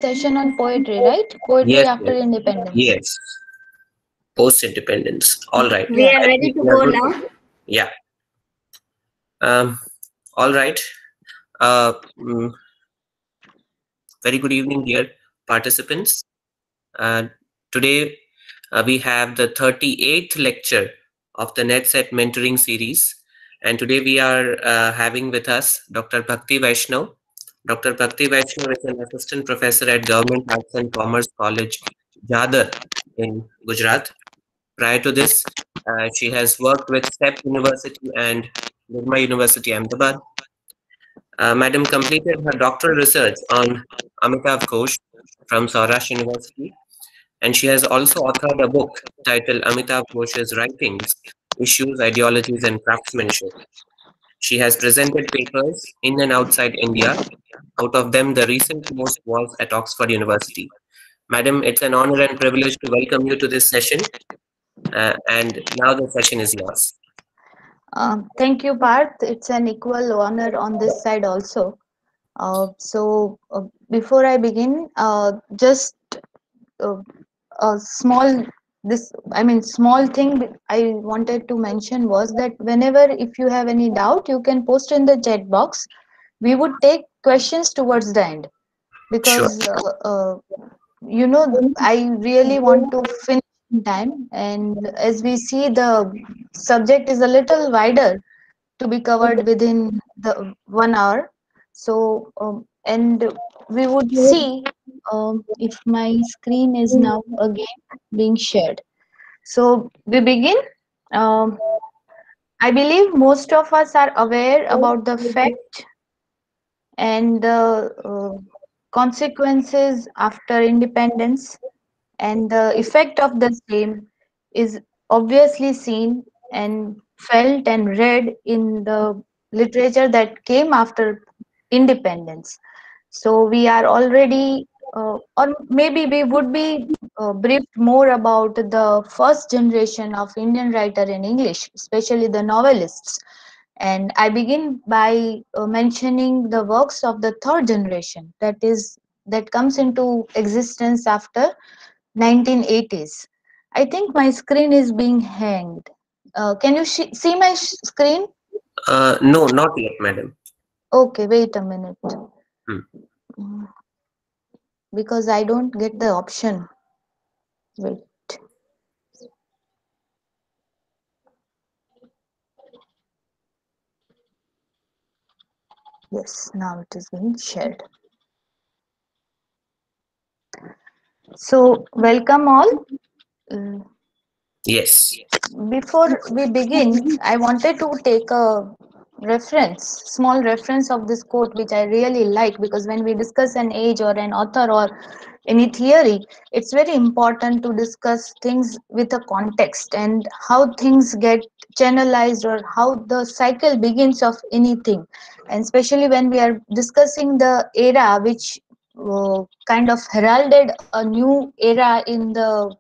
session on poetry, right? Poetry Yes, after yes, independence. yes. Post-independence. All right. We Yeah. are I ready think to we are go good. now. Yeah. Um, all right. Uh, mm, Very good evening, dear participants. Uh, Today we have the 38th lecture of the NetSet mentoring series. And today we are having with us Dr. Bhakti Vaishnav. Dr. Bhakti Vaishnav is an assistant professor at Government Arts and Commerce College, Jadar in Gujarat. Prior to this, she has worked with STEP University and Nirma University, Ahmedabad. Madam completed her doctoral research on Amitav Ghosh from Saurashtra University, and she has also authored a book titled Amitav Ghosh's Writings, Issues, Ideologies, and Craftsmanship. She has presented papers in and outside India. Out of them, the recent most was at Oxford University. Madam, it's an honor and privilege to welcome you to this session, and now the session is yours. Thank you, Parth. It's an equal honor on this side also. Before I begin, just uh, a small this I mean small thing I wanted to mention was that whenever if you have any doubt, you can post in the chat box. We would take questions towards the end Sure. because I really want to finish in time, and as we see, the subject is a little wider to be covered within the 1 hour. And we would see if my screen is now again being shared. So we begin. Um, I believe most of us are aware about the fact and the consequences after independence, and the effect of the same is obviously seen and felt and read in the literature that came after independence. So we are already, or maybe we would be briefed more about the first generation of Indian writer in English, especially the novelists. And I begin by mentioning the works of the third generation, that comes into existence after 1980s. I think my screen is being hanged. Can you see my screen? No, not yet, madam. Okay, wait a minute. Hmm. Mm, because I don't get the option. Wait. Yes, now it is being shared. So, welcome all. Uh, Yes. Before we begin, I wanted to take a small reference of this quote, which I really like, because when we discuss an age or an author or any theory, it's very important to discuss things with a context and how things get channelized or how the cycle begins of anything. And especially when we are discussing the era which kind of heralded a new era in the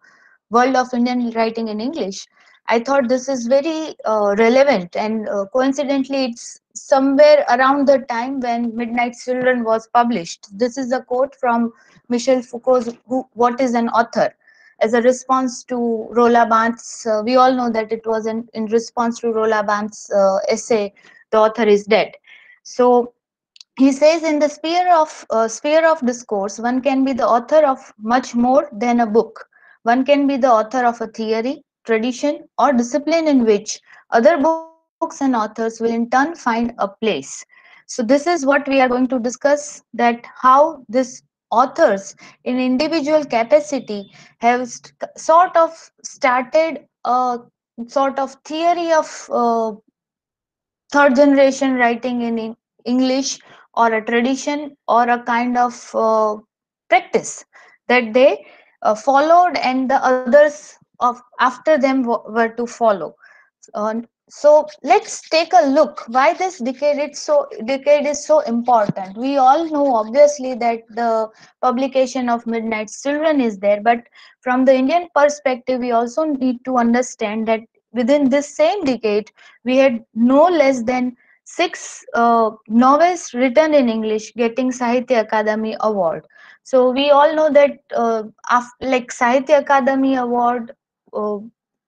world of Indian writing in English. I thought this is very relevant, and coincidentally, it's somewhere around the time when Midnight Children was published. This is a quote from Michel Foucault's What is an Author? As a response to Roland Barthes, we all know that it was in response to Roland Barthes' essay, The Author is Dead. So he says, in the sphere of discourse, one can be the author of much more than a book. One can be the author of a theory, tradition, or discipline in which other books and authors will in turn find a place. So this is what we are going to discuss, that how this authors in individual capacity have sort of started a sort of theory of third generation writing in English, or a tradition, or a kind of practice that they followed, and the others of after them were to follow. So let's take a look why this decade is so important. We all know obviously that the publication of Midnight Children is there, but from the Indian perspective, we also need to understand that within this same decade, we had no less than six novels written in English getting Sahitya Akademi Award. So we all know that like Sahitya Akademi Award uh,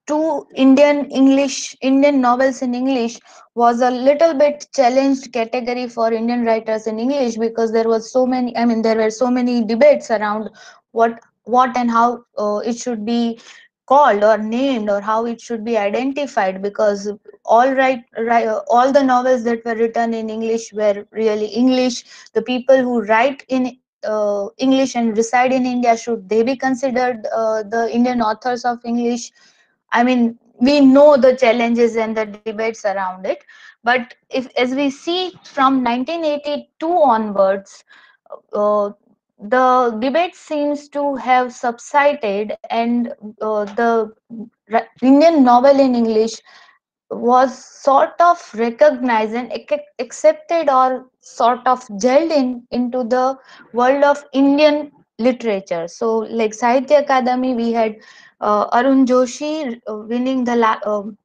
to Indian novels in English was a little bit challenged category for Indian writers in English, because there was so many. I mean, there were so many debates around what and how it should be called or named, or how it should be identified, because all the novels that were written in English were really English. The people who write in English and reside in India, should they be considered the Indian authors of English? I mean, we know the challenges and the debates around it. But if, as we see from 1982 onwards, uh, the debate seems to have subsided, and the Indian novel in English was sort of recognized and accepted, or sort of gelled into the world of Indian literature. So, like Sahitya Akademi, we had Arun Joshi winning the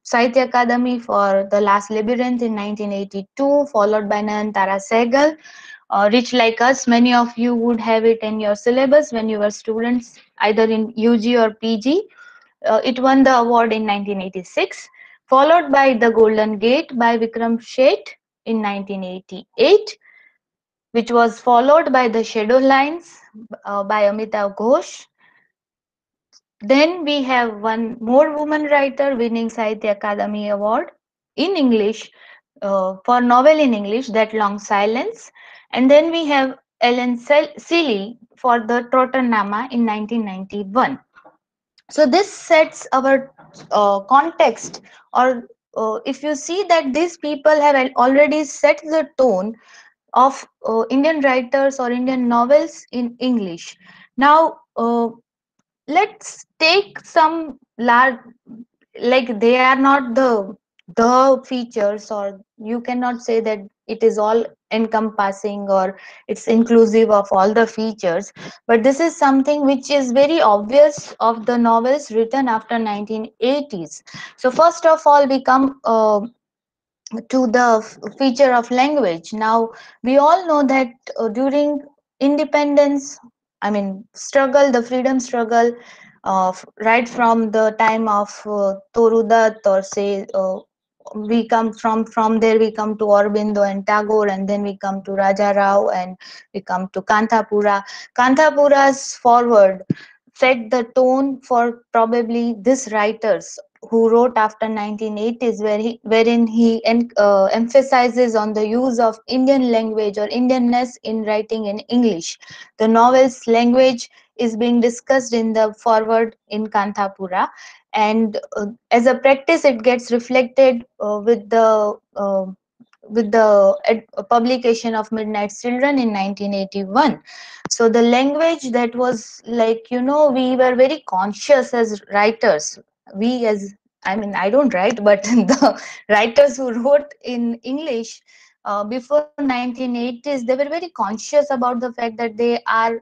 Sahitya Akademi for The Last Labyrinth in 1982, followed by Nayantara Sehgal. Rich Like Us, many of you would have it in your syllabus when you were students, either in UG or PG. It won the award in 1986, followed by The Golden Gate by Vikram Sheth in 1988, which was followed by The Shadow Lines by Amitav Ghosh. Then we have one more woman writer winning Sahitya Akademi Award in English for novel in English, That Long Silence. And then we have Ellen Seeley for the Troternama in 1991. So this sets our context, or if you see that these people have already set the tone of Indian writers or Indian novels in English. Now, let's take some large, like they are not the features, or you cannot say that it is all encompassing or it's inclusive of all the features, but this is something which is very obvious of the novels written after 1980s. So first of all, we come to the feature of language. Now, we all know that during independence, I mean, struggle, the freedom struggle, right from the time of Toru Dutt, or say, we come from there, we come to Aurobindo and Tagore, and then we come to Raja Rao, and we come to Kanthapura. Kanthapura's forward set the tone for probably these writers who wrote after 1980s, wherein he emphasizes on the use of Indian language or Indianness in writing in English. The novel's language is being discussed in the forward in Kanthapura, and as a practice, it gets reflected with the publication of Midnight's Children in 1981. So the language that was, like, we were very conscious as writers. We as, I mean, I don't write, but the writers who wrote in English before 1980s, they were very conscious about the fact that they are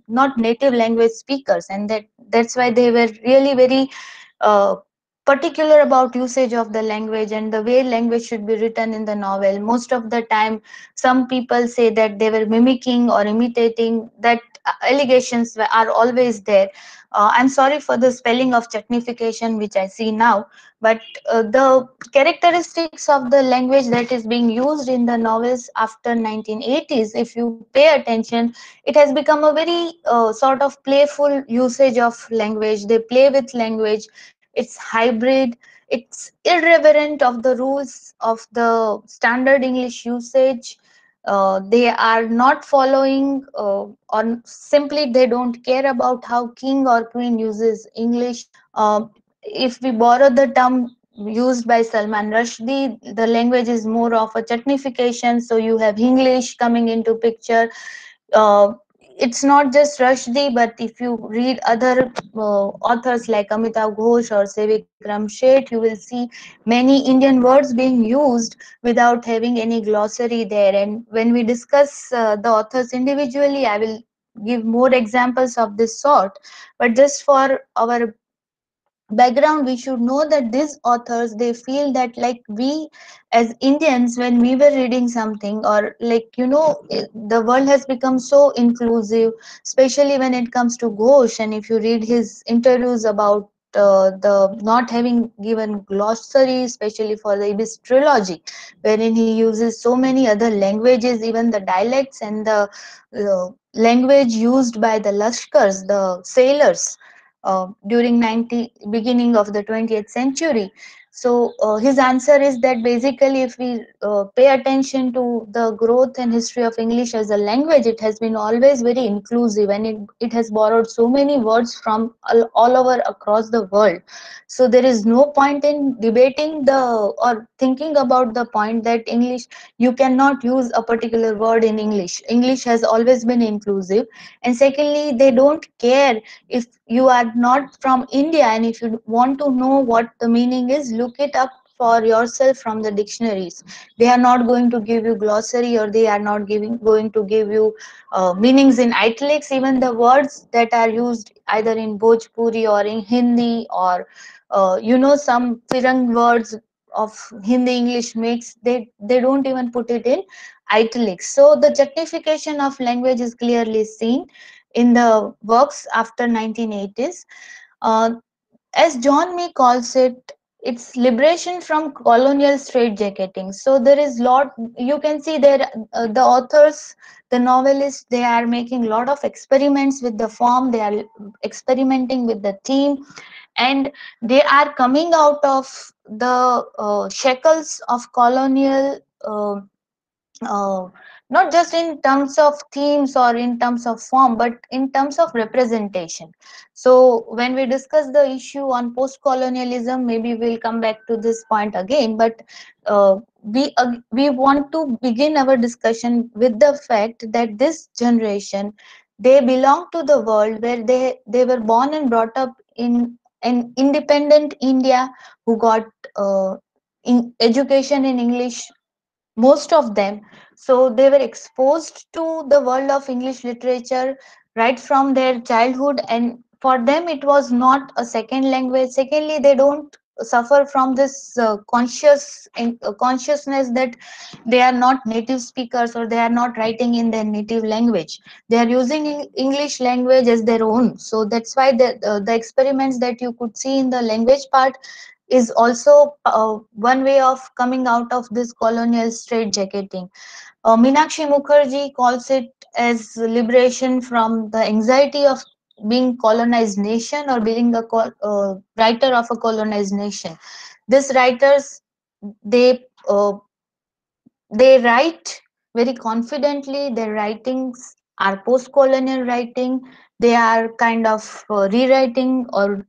not native language speakers, and that's why they were really very uh, particular about usage of the language and the way language should be written in the novel. Most of the time, some people say that they were mimicking or imitating. That allegations are always there. I'm sorry for the spelling of chutnification which I see now, but the characteristics of the language that is being used in the novels after 1980s, if you pay attention, it has become a very sort of playful usage of language. They play with language. It's hybrid. It's irreverent of the rules of the standard English usage. They are not following, or simply they don't care about how king or queen uses English. If we borrow the term used by Salman Rushdie, the language is more of a chutnification. So you have English coming into picture. uh, it's not just Rushdie, but if you read other authors like Amitav Ghosh or say Vikram Sheth, you will see many Indian words being used without having any glossary there. And when we discuss the authors individually, I will give more examples of this sort. But just for our background, we should know that these authors, they feel that like we as Indians, when we were reading something, or like, the world has become so inclusive, especially when it comes to Ghosh. And if you read his interviews about the not having given glossary, especially for the Ibis trilogy, wherein he uses so many other languages, even the dialects and the language used by the Lashkars, the sailors, during 90 beginning of the 20th century. So his answer is that basically, if we pay attention to the growth and history of English as a language, it has been always very inclusive, and it has borrowed so many words from all over across the world. So there is no point in debating the or thinking about the point that English, you cannot use a particular word in English. English has always been inclusive. And secondly, they don't care if you are not from India, and if you want to know what the meaning is, look it up for yourself from the dictionaries. They are not going to give you glossary, or they are not giving going to give you meanings in italics. Even the words that are used either in Bhojpuri or in Hindi, or some Firang words of Hindi English mix, they don't even put it in italics. So the justification of language is clearly seen in the works after 1980s. Uh, as John Mee calls it, it's liberation from colonial straitjacketing. So there is lot, you can see there, the authors, the novelists, they are making a lot of experiments with the form, they are experimenting with the theme, and they are coming out of the shackles of colonial. Uh, Not just in terms of themes or in terms of form, but in terms of representation. So when we discuss the issue on post colonialism, maybe we'll come back to this point again, but we want to begin our discussion with the fact that this generation, they belong to the world where they were born and brought up in an independent India, who got education in English, most of them. So they were exposed to the world of English literature right from their childhood, and for them it was not a second language. Secondly, they don't suffer from this consciousness that they are not native speakers, or they are not writing in their native language. They are using English language as their own. So that's why the experiments that you could see in the language part is also one way of coming out of this colonial straitjacketing. Meenakshi Mukherjee calls it as liberation from the anxiety of being colonized nation, or being a writer of a colonized nation. These writers, they they write very confidently. Their writings are post-colonial writing. They are kind of rewriting or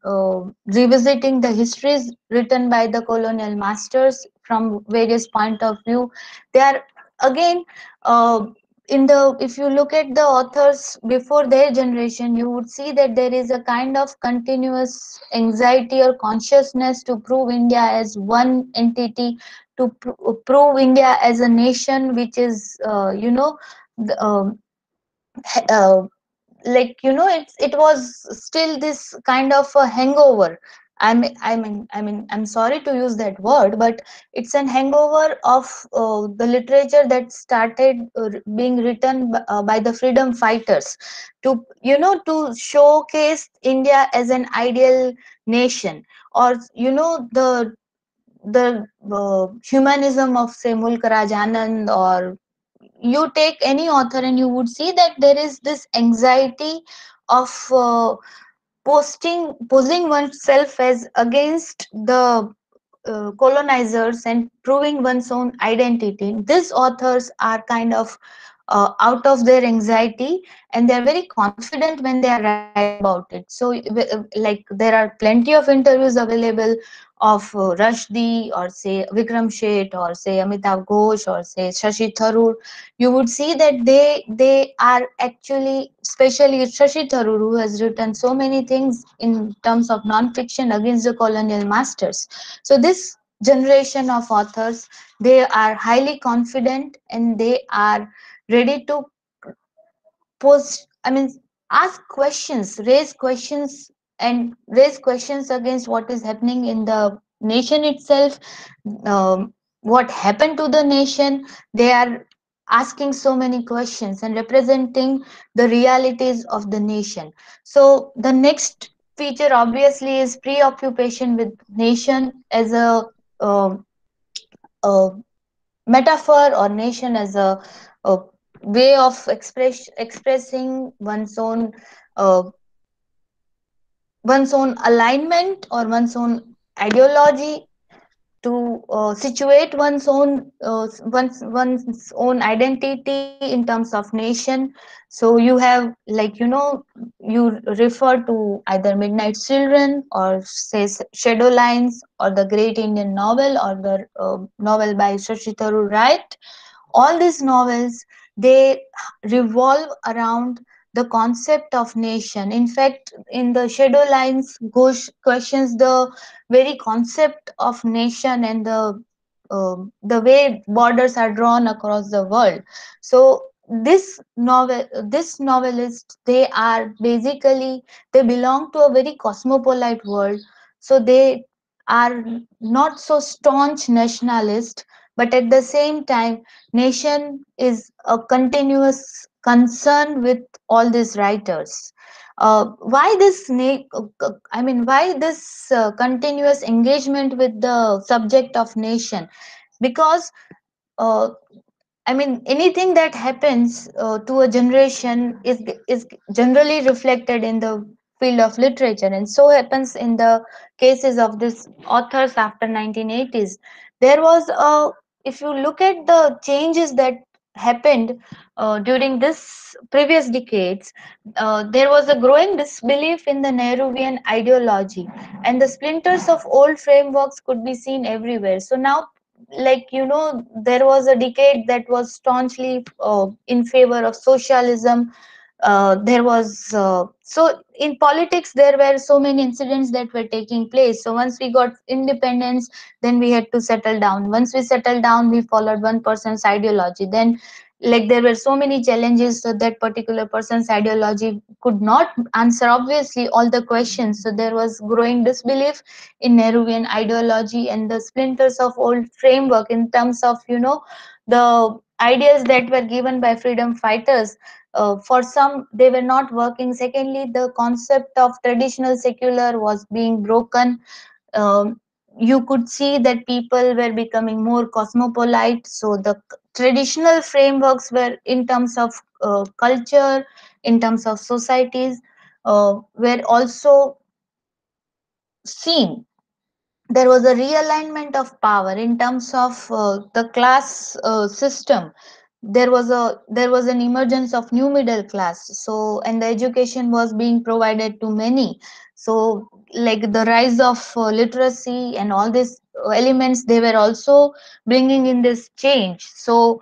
revisiting the histories written by the colonial masters from various point of view. They are again, uh, in the if you look at the authors before their generation, you would see that there is a kind of continuous anxiety or consciousness to prove India as one entity, to prove India as a nation which is, the, uh, like, it was still this kind of a hangover. I'm sorry to use that word, but it's an hangover of the literature that started being written by the freedom fighters, to to showcase India as an ideal nation, or the humanism of, say, Mulk Raj Anand, or you take any author, and you would see that there is this anxiety of posing oneself as against the colonizers, and proving one's own identity. These authors are kind of out of their anxiety, and they are very confident when they are writing about it. So like, there are plenty of interviews available of Rushdie, or say Vikram Sheth, or say Amitav Ghosh, or say Shashi Tharoor. You would see that they are actually, especially Shashi Tharoor, who has written so many things in terms of non-fiction against the colonial masters. So this generation of authors, they are highly confident, and they are ready to post, I mean, ask questions, raise questions and raise questions against what is happening in the nation itself, what happened to the nation. They are asking so many questions and representing the realities of the nation. So the next feature obviously is preoccupation with nation as uh, a metaphor, or nation as a way of expressing uh, one's own alignment or one's own ideology, to situate one's own identity in terms of nation. So you have, like, you refer to either Midnight Children, or say Shadow Lines, or the Great Indian Novel, or the novel by Shashi Tharoor Right. All these novels, they revolve around the concept of nation. In fact, in the Shadow Lines, Ghosh questions the very concept of nation and the way borders are drawn across the world. So this novelist, they are basically, they belong to a very cosmopolite world. So they are not so staunch nationalist, but at the same time, nation is a continuous concern with all these writers. Why this continuous engagement with the subject of nation? Because uh, anything that happens to a generation is generally reflected in the field of literature, and so happens in the cases of these authors after 1980s. There was a If you look at the changes that happened during this previous decades, there was a growing disbelief in the Nehruvian ideology, and the splinters of old frameworks could be seen everywhere. So now, like, there was a decade that was staunchly in favor of socialism. There was So in politics there were so many incidents that were taking place. So once we got independence, then we had to settle down. Once we settled down, we followed one person's ideology. Then, like, there were so many challenges, so that particular person's ideology could not answer obviously all the questions. So there was growing disbelief in Nehruvian ideology and the splinters of old framework, in terms of, the ideas that were given by freedom fighters. For some, they were not working. Secondly, the concept of traditional secular was being broken. um, you could see that people were becoming more cosmopolite. So the traditional frameworks were, in terms of culture, in terms of societies, were also seen. There was a realignment of power in terms of the class system. There was an emergence of new middle class. So, and the education was being provided to many. So, like, the rise of literacy and all these elements, they were also bringing in this change. So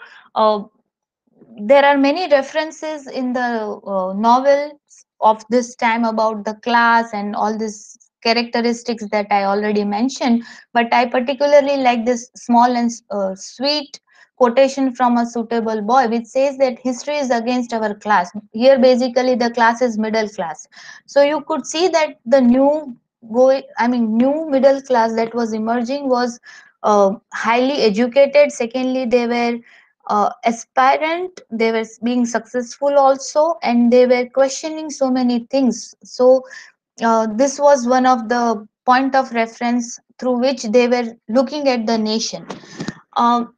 there are many references in the novels of this time about the class and all these characteristics that I already mentioned. But I particularly like this small and sweet quotation from A Suitable Boy, which says that history is against our class. Here, basically, the class is middle class. So you could see that the new middle class that was emerging was highly educated. Secondly, they were aspirant, they were being successful also, and they were questioning so many things. So this was one of the point of reference through which they were looking at the nation. Um,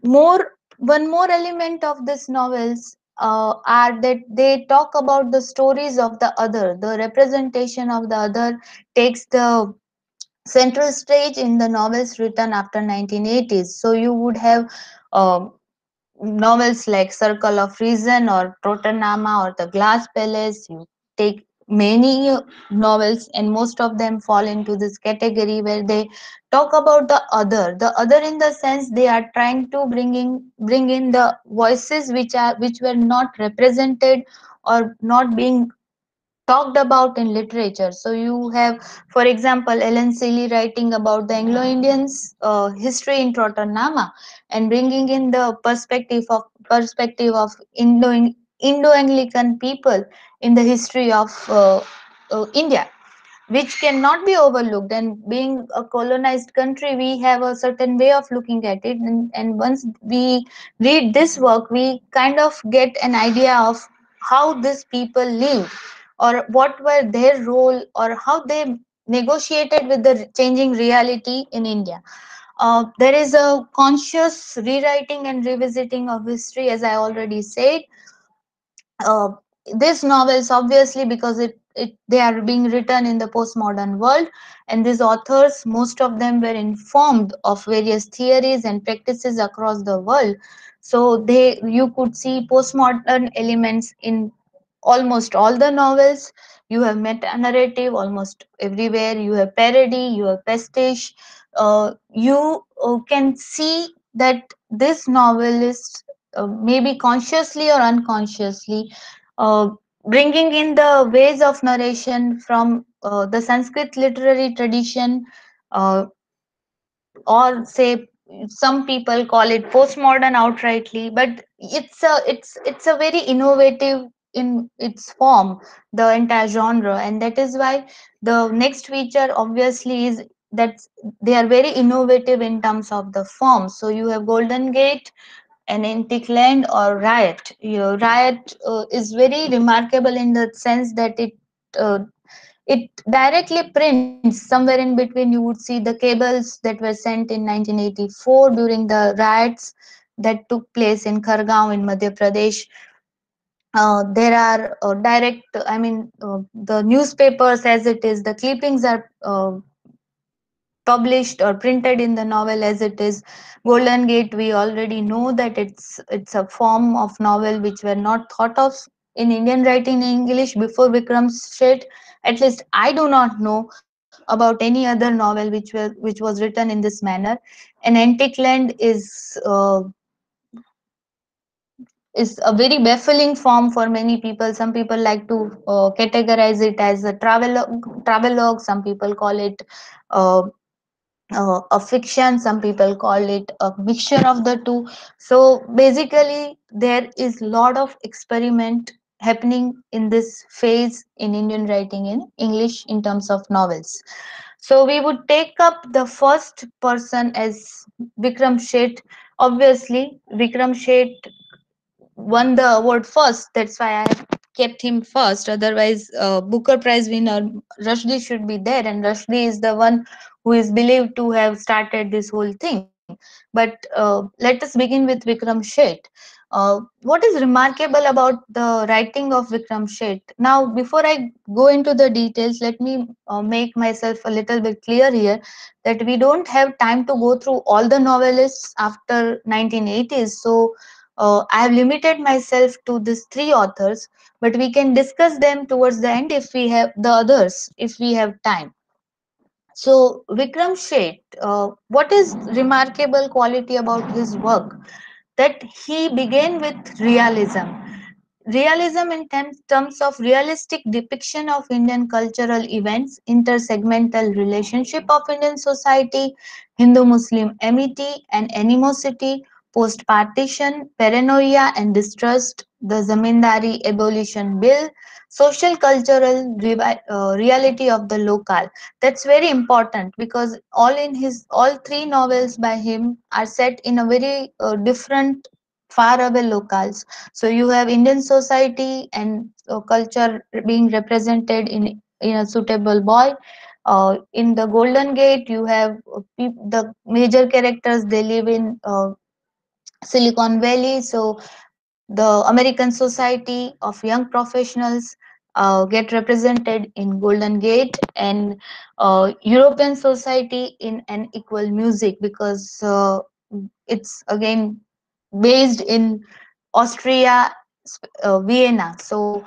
more One more element of these novels are that they talk about the stories of the other. The representation of the other takes the central stage in the novels written after 1980s. So you would have um, novels like Circle of Reason or Tottenham or The Glass Palace. You take many novels, and most of them fall into this category where they talk about the other. The other, in the sense, they are trying to bring in the voices which were not represented or not being talked about in literature. So you have, for example, Ellen Seeley writing about the Anglo-Indians' history in Trotonama, and bringing in the perspective of Indo-Anglican people in the history of India. which cannot be overlooked. And being a colonized country, we have a certain way of looking at it. And once we read this work, we kind of get an idea of how these people lived, or what were their role, or how they negotiated with the changing reality in India. There is a conscious rewriting and revisiting of history, as I already said. uh, these novels, obviously, because they are being written in the postmodern world, and these authors, most of them were informed of various theories and practices across the world. So they, you could see postmodern elements in almost all the novels. You have meta narrative almost everywhere, you have parody, you have pastiche. You can see that this novelist, maybe consciously or unconsciously, uh, bringing in the ways of narration from the Sanskrit literary tradition, uh, or say some people call it postmodern outrightly, but it's a very innovative in its form, the entire genre. And that is why the next feature obviously is that they are very innovative in terms of the form. So you have Golden Gate, an antique land, or Riot. Riot is very remarkable in the sense that uh, it directly prints somewhere in between. You would see the cables that were sent in 1984 during the riots that took place in Khargaon in Madhya Pradesh. There are direct, I mean, the newspapers, as it is, the clippings are published or printed in the novel as it is. Golden Gate, we already know that it's a form of novel which were not thought of in Indian writing in English before Vikram Sheth. At least I do not know about any other novel which was written in this manner. An Antique Land is a very baffling form for many people. Some people like to categorize it as a travelogue. Some people call it uh, a fiction. Some people call it a mixture of the two. So basically, there is lot of experiment happening in this phase in Indian writing in English in terms of novels. So we would take up the first person as Vikram Sheth. Obviously, Vikram Sheth won the award first. That's why I have kept him first. Otherwise, Booker Prize winner Rushdie should be there, and Rushdie is the one who is believed to have started this whole thing. But let us begin with Vikram Sheth. What is remarkable about the writing of Vikram Sheth? Now, before I go into the details, let me make myself a little bit clear here that we don't have time to go through all the novelists after 1980s. So I have limited myself to these three authors, but we can discuss them towards the end if we have the others, if we have time. So, Vikram Sheth, what is remarkable quality about his work? That he began with realism. Realism in terms of realistic depiction of Indian cultural events, intersegmental relationship of Indian society, Hindu-Muslim amity and animosity, post-partition, paranoia and distrust, the Zamindari abolition bill, social cultural reality of the local. That's very important because all three novels by him are set in a very different, far away locales. So you have Indian society and culture being represented in a suitable boy. In the Golden Gate, you have the major characters. They live in Silicon Valley. So the American Society of Young Professionals get represented in Golden Gate, and European Society in an equal music, because it's again based in Austria, Vienna. So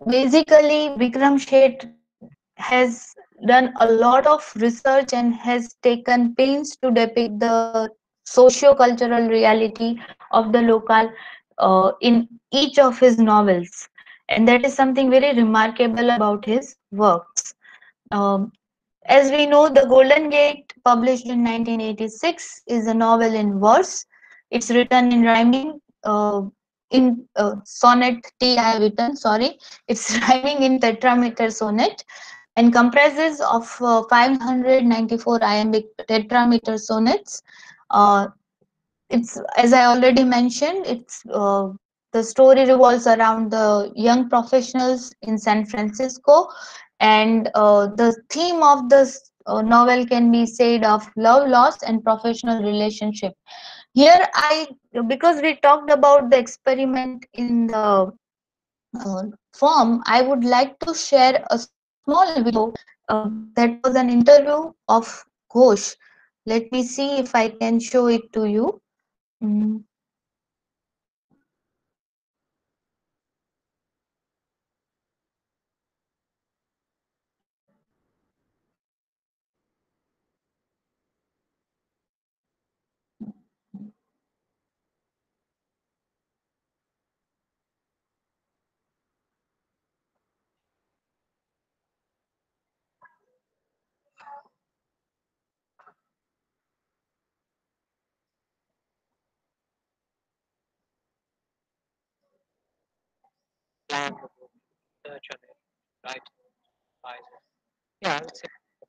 basically, Vikram Sheth has done a lot of research and has taken pains to depict the socio-cultural reality of the local in each of his novels, and that is something very remarkable about his works. Um, as we know, The Golden Gate, published in 1986, is a novel in verse. It's written in rhyming, sonnet T I have written, sorry. It's rhyming in tetrameter sonnet. and comprises of 594 iambic tetrameter sonnets. Uh, it's, as I already mentioned, it's the story revolves around the young professionals in San Francisco, and the theme of this novel can be said of love, loss, and professional relationship. Here, because we talked about the experiment in the form, I would like to share a small video that was an interview of Ghosh. Let me see if I can show it to you. Mm,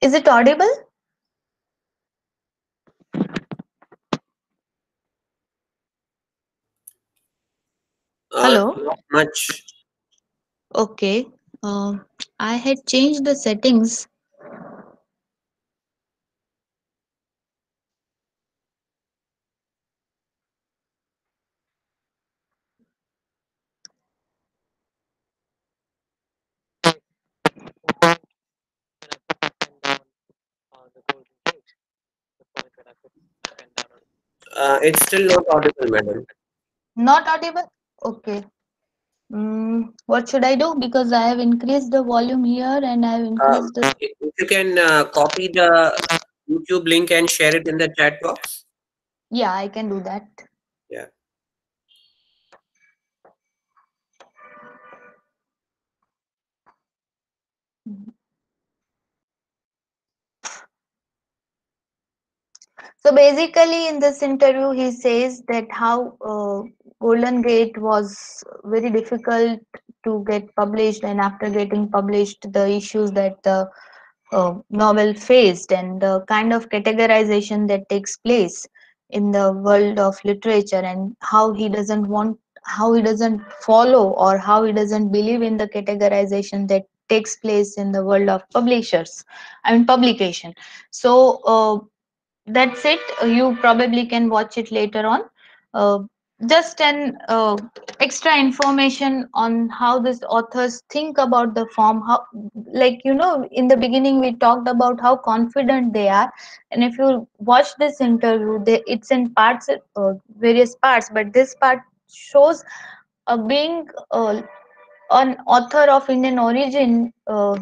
Is it audible? Hello. Not much. Okay. Uh, I had changed the settings. It's still not audible, madam. Not audible? Okay. What should I do? Because I have increased the volume here and I have increased the. If you can copy the YouTube link and share it in the chat box. Yeah, I can do that. Yeah. So basically, in this interview, he says that how Golden Gate was very difficult to get published, and after getting published, the issues that the novel faced, and the kind of categorization that takes place in the world of literature, and how he doesn't follow, or how he doesn't believe in the categorization that takes place in the world of publishers, I mean publication. So that's it. You probably can watch it later on. uh, just an extra information on how these authors think about the form, how, like, in the beginning we talked about how confident they are, and if you watch this interview, it's in parts, various parts, but this part shows being an author of Indian origin,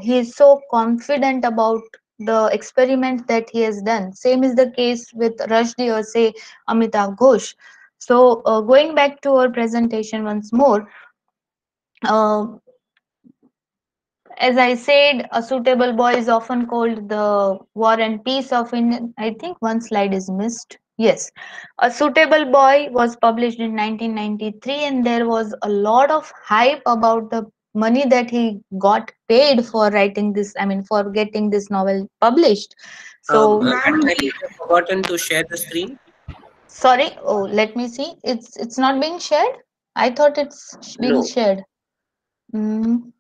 he is so confident about the experiment that he has done. Same is the case with Rushdie or say Amitav Ghosh. So going back to our presentation once more, uh, as I said, A Suitable Boy is often called the War and Peace of Indian. I think one slide is missed. Yes. A Suitable Boy was published in 1993, and there was a lot of hype about the money that he got paid for writing this, I mean, for getting this novel published. So, Madam, I think I've forgotten to share the screen. sorry. Oh, let me see. It's not being shared. I thought it's being No. shared. Mm,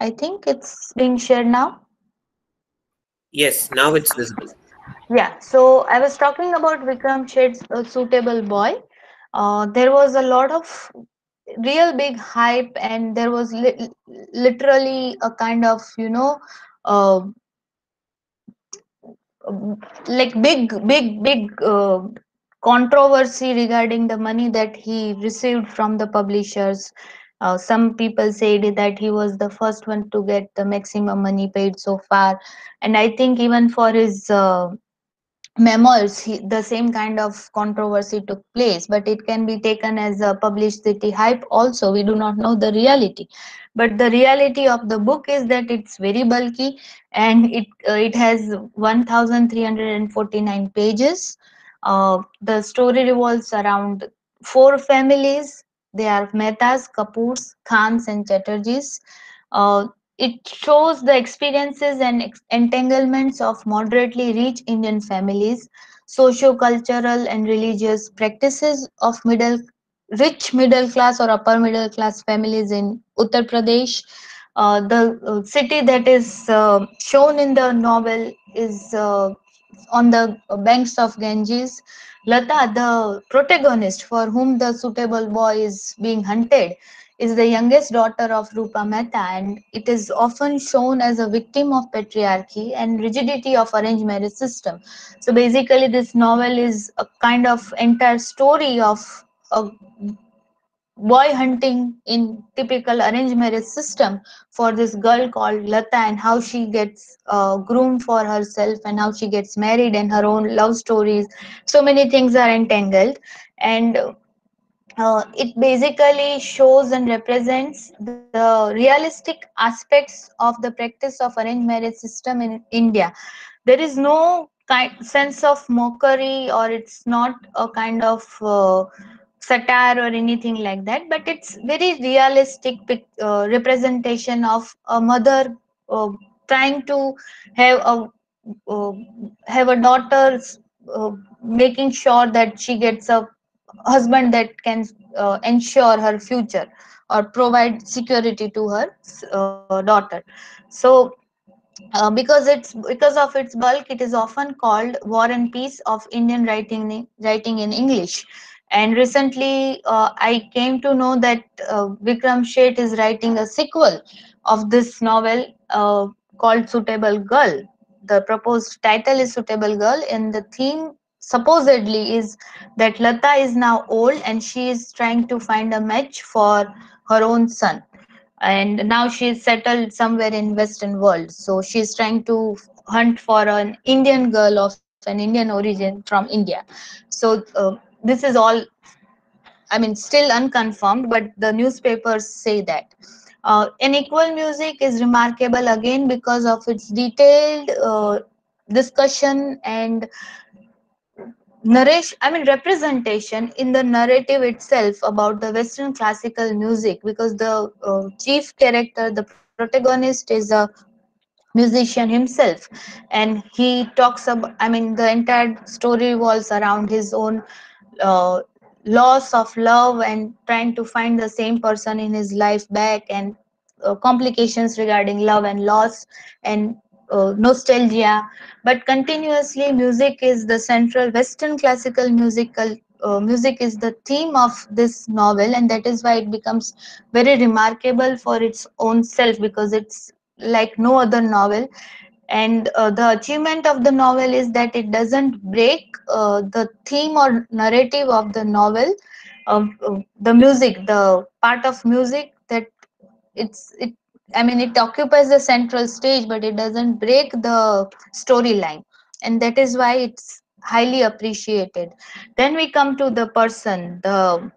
I think it's being shared now. Yes, now it's visible. Yeah, so I was talking about Vikram Sheth's Suitable Boy. There was a lot of real big hype, and there was literally a kind of, uh, like big controversy regarding the money that he received from the publishers. Some people said that he was the first one to get the maximum money paid so far, and I think even for his memoirs, the same kind of controversy took place, but it can be taken as a publicity hype also. We do not know the reality, but the reality of the book is that it's very bulky, and it has 1349 pages. The story revolves around four families. They are Mehtas, Kapoors, Khans, and Chatterjees. Uh, it shows the experiences and entanglements of moderately rich Indian families, socio-cultural and religious practices of rich middle class or upper middle class families in Uttar Pradesh. The city that is shown in the novel is on the banks of Ganges. Lata, the protagonist for whom the suitable boy is being hunted, is the youngest daughter of Rupa Mehta, and it is often shown as a victim of patriarchy and rigidity of arranged marriage system. So basically, this novel is a kind of entire story of a boy hunting in typical arranged marriage system for this girl called Lata, and how she gets groomed for herself and how she gets married and her own love stories. So many things are entangled, and it basically shows and represents the realistic aspects of the practice of arranged marriage system in India. There is no sense of mockery, or it's not a kind of satire or anything like that, but it's very realistic representation of a mother uh, trying to have uh, have a daughter, uh, making sure that she gets a husband that can ensure her future or provide security to her daughter. So because of its bulk, it is often called War and Peace of Indian writing in English. And recently, I came to know that Vikram Sheth is writing a sequel of this novel called Suitable Girl. The proposed title is Suitable Girl, and the theme supposedly is that Lata is now old and she is trying to find a match for her own son, and now she's settled somewhere in western world, so she's trying to hunt for an Indian girl of an Indian origin from India. So this is all, I mean, still unconfirmed, but the newspapers say that. An equal music is remarkable again because of its detailed discussion and narration, I mean representation in the narrative itself about the Western classical music, because the chief character, the protagonist, is a musician himself, and he talks about, I mean, the entire story revolves around his own uh, loss of love and trying to find the same person in his life back, and complications regarding love and loss and nostalgia. But continuously, music is the central Western classical music is the theme of this novel, and that is why it becomes very remarkable for its own self, because it's like no other novel. And the achievement of the novel is that it doesn't break the theme or narrative of the novel. The music, the part of music that it I mean, it occupies the central stage, but it doesn't break the storyline, and that is why it's highly appreciated. Then we come to the person, uh,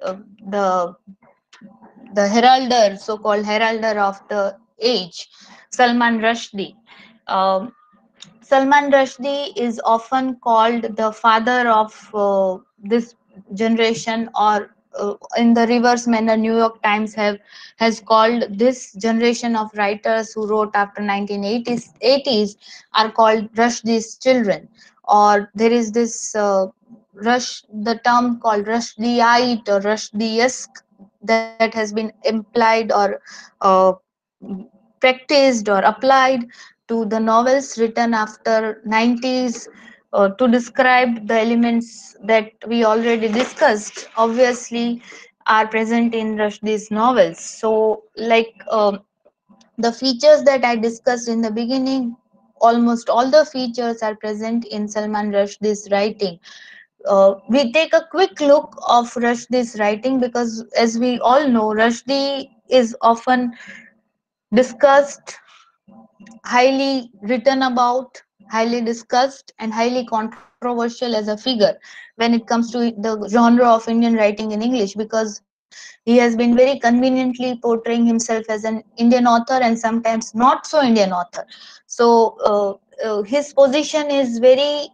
the the heralder, so-called heralder of the age, Salman Rushdie. Um, Salman Rushdie is often called the father of this generation, or in the reverse manner, New York Times have has called this generation of writers who wrote after 1980s are called Rushdie's children. Or there is this the term called Rushdieite or Rushdie-esque that has been implied or uh, practiced or applied to the novels written after 90s to describe the elements that we already discussed, obviously are present in Rushdie's novels. So like the features that I discussed in the beginning, almost all the features are present in Salman Rushdie's writing. We take a quick look of Rushdie's writing, because as we all know, Rushdie is often discussed, highly written about, highly discussed, and highly controversial as a figure when it comes to the genre of Indian writing in English, because he has been very conveniently portraying himself as an Indian author and sometimes not so Indian author. So his position is very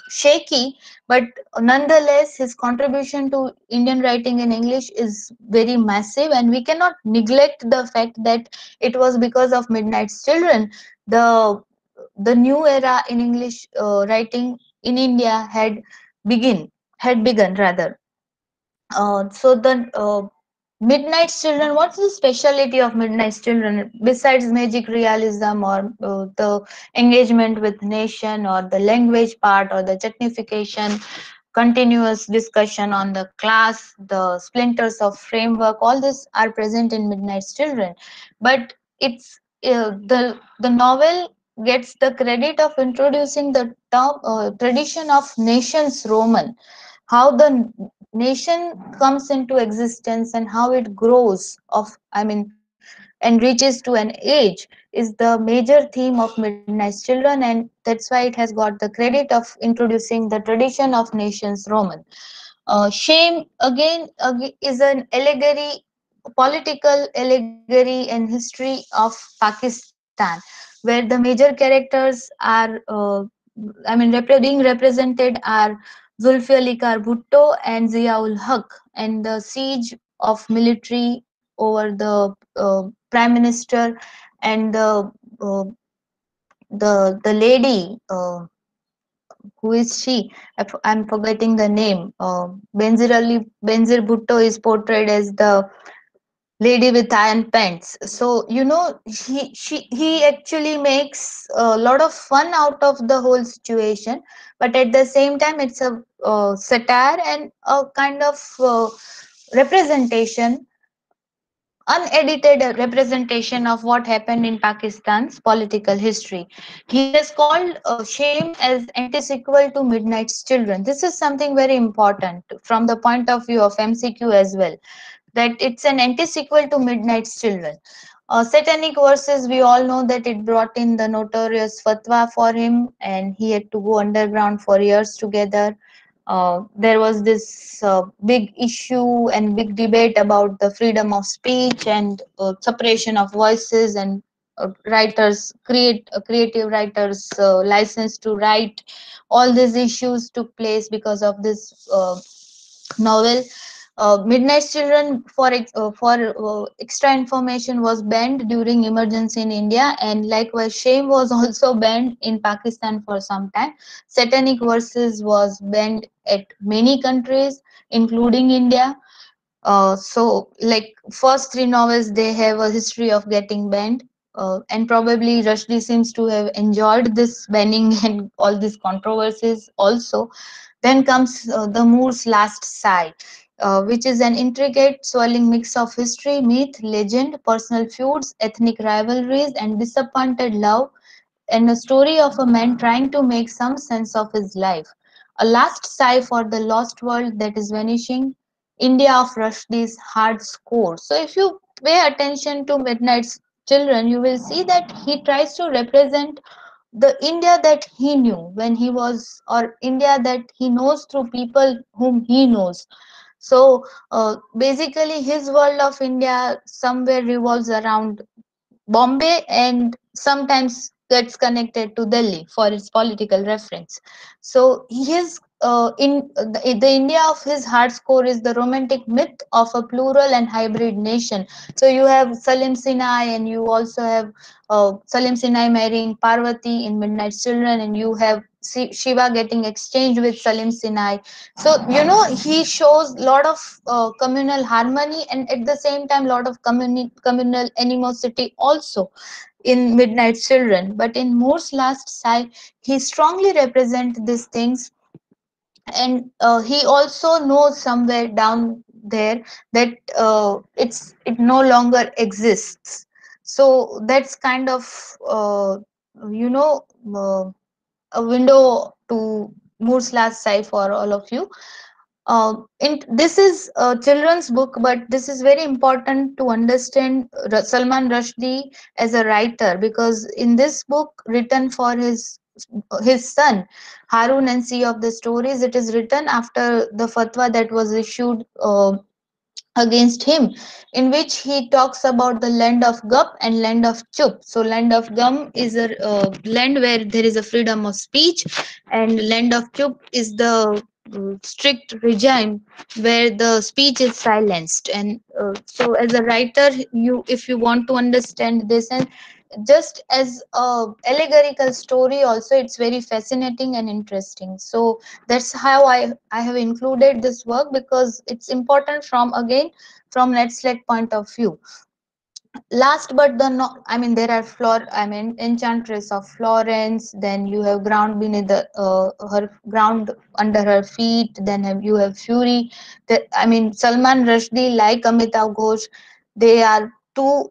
shaky, but nonetheless his contribution to Indian writing in English is very massive, and we cannot neglect the fact that it was because of Midnight's Children the new era in English writing in India had begun rather. So the Midnight's Children, what's the speciality of Midnight's Children besides magic realism or the engagement with nation or the language part or the technification, continuous discussion on the class, the splinters of framework, all this are present in Midnight's Children. But it's the novel gets the credit of introducing the term tradition of nations Roman, how the nation comes into existence and how it grows of and reaches to an age is the major theme of Midnight's Children, and that's why it has got the credit of introducing the tradition of nations Roman. Shame again is an allegory, political allegory and history of Pakistan, where the major characters are, being represented are Zulfikar Bhutto and Ziaul Haq, and the siege of military over the prime minister and uh, the lady. Who is she? I'm forgetting the name. Benazir Bhutto is portrayed as the lady with iron pants. So he actually makes a lot of fun out of the whole situation, but at the same time it's a satire and a kind of representation, unedited representation of what happened in Pakistan's political history. He has called Shame as anti-sequel to Midnight's Children. This is something very important from the point of view of MCQ as well, that it's an anti-sequel to Midnight's Children. Satanic Verses, we all know that it brought in the notorious fatwa for him, and he had to go underground for years together. There was this big issue and big debate about the freedom of speech and separation of voices and creative writers license to write. All these issues took place because of this novel. Midnight Children, for extra information, was banned during emergency in India, and likewise, Shame was also banned in Pakistan for some time. Satanic Verses was banned at many countries, including India. So, like first three novels, they have a history of getting banned, and probably Rushdie seems to have enjoyed this banning and all these controversies also. Then comes the Moore's Last Sigh, which is an intricate, swirling mix of history, myth, legend, personal feuds, ethnic rivalries, and disappointed love, and a story of a man trying to make some sense of his life. A last sigh for the lost world that is vanishing. India of Rushdie's hard score. So, if you pay attention to Midnight's Children, you will see that he tries to represent the India that he knew when he was, or India that he knows through people whom he knows. So, basically, his world of India somewhere revolves around Bombay and sometimes gets connected to Delhi for its political reference. So his the India of his heart score is the romantic myth of a plural and hybrid nation. So you have Salim Sinai, and you also have Salim Sinai marrying Parvati in Midnight's Children, and you have Shiva getting exchanged with Salim Sinai. So he shows a lot of communal harmony, and at the same time lot of communal animosity also in Midnight Children. But in Moore's Last Sigh, he strongly represents these things, and he also knows somewhere down there that it no longer exists. So that's kind of you know uh, a window to Moore's Last Sigh for all of you. This is a children's book, but this is very important to understand Salman Rushdie as a writer, because in this book written for his son Harun and Sea of the Stories, it is written after the fatwa that was issued against him, in which he talks about the land of Gup and land of Chup. So land of Gum is a land where there is a freedom of speech, and land of Chup is the strict regime where the speech is silenced. And so as a writer, you, if you want to understand this, and just as a allegorical story also, it's very fascinating and interesting. So that's how I have included this work, because it's important from, again, from Netslate point of view. Last but the no, I mean, there are Enchantress of Florence, then you have Ground Beneath the her ground under her feet, then you have Fury. I mean, Salman Rushdie, like Amitav Ghosh, they are too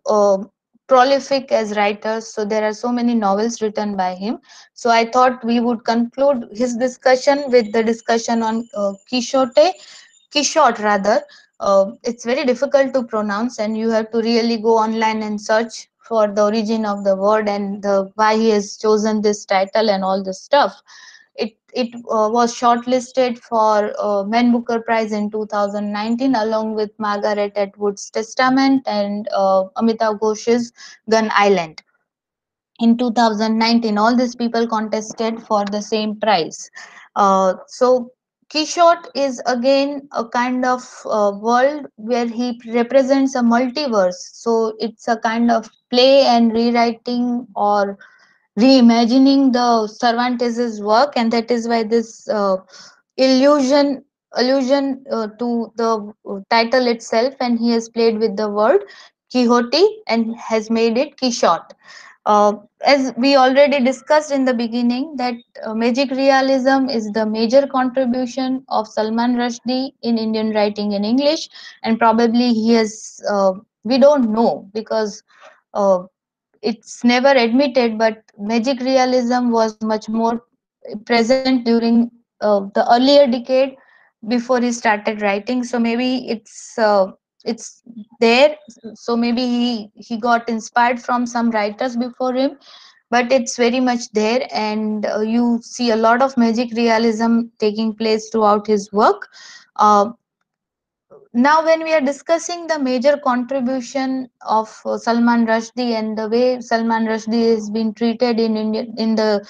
prolific as writers, so there are so many novels written by him. So I thought we would conclude his discussion with the discussion on Quixote rather. It's very difficult to pronounce, and you have to really go online and search for the origin of the word and the why he has chosen this title and all this stuff. It was shortlisted for Man Booker Prize in 2019, along with Margaret Atwood's Testament and Amitav Ghosh's Gun Island in 2019. All these people contested for the same prize. So Quixote is again a kind of world where he represents a multiverse. So it's a kind of play and rewriting or reimagining the Cervantes's work, and that is why this illusion allusion to the title itself, and he has played with the word Quixote and has made it Quixote. As we already discussed in the beginning, that magic realism is the major contribution of Salman Rushdie in Indian writing in English, and probably he has. We don't know because uh, it's never admitted, but magic realism was much more present during the earlier decade before he started writing. So maybe it's there. So maybe he got inspired from some writers before him, but it's very much there, and you see a lot of magic realism taking place throughout his work. Uh, Now, when we are discussing the major contribution of Salman Rushdie and the way Salman Rushdie has been treated in India, in the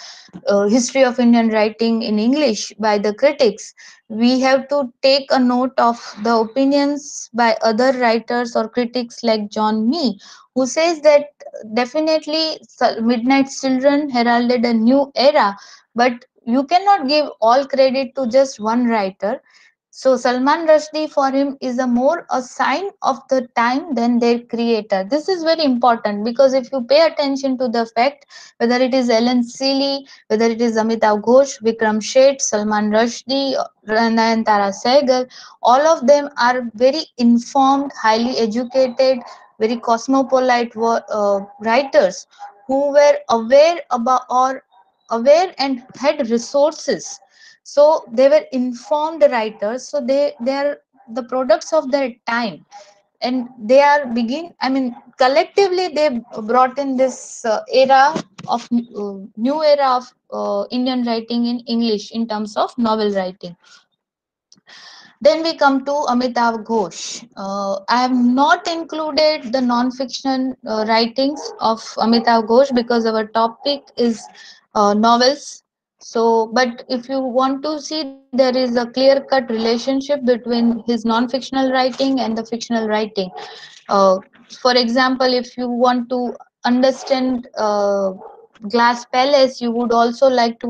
history of Indian writing in English by the critics, we have to take a note of the opinions by other writers or critics like John Mee, who says that definitely Midnight's Children heralded a new era, but you cannot give all credit to just one writer. So Salman Rushdie for him is a more a sign of the time than their creator. This is very important, because if you pay attention to the fact, whether it is Ellen Seeley, whether it is Amitav Ghosh, Vikram Sheth, Salman Rushdie, Nayantara Sehgal, all of them are very informed, highly educated, very cosmopolite writers who were aware about or aware and had resources. So they were informed writers, so they are the products of their time, and they are begin I mean collectively they brought in this era of new era of Indian writing in English in terms of novel writing. Then we come to Amitav Ghosh. I have not included the non-fiction writings of Amitav Ghosh because our topic is novels. So, but if you want to see, there is a clear-cut relationship between his non-fictional writing and the fictional writing. Uh, for example, if you want to understand Glass Palace, you would also like to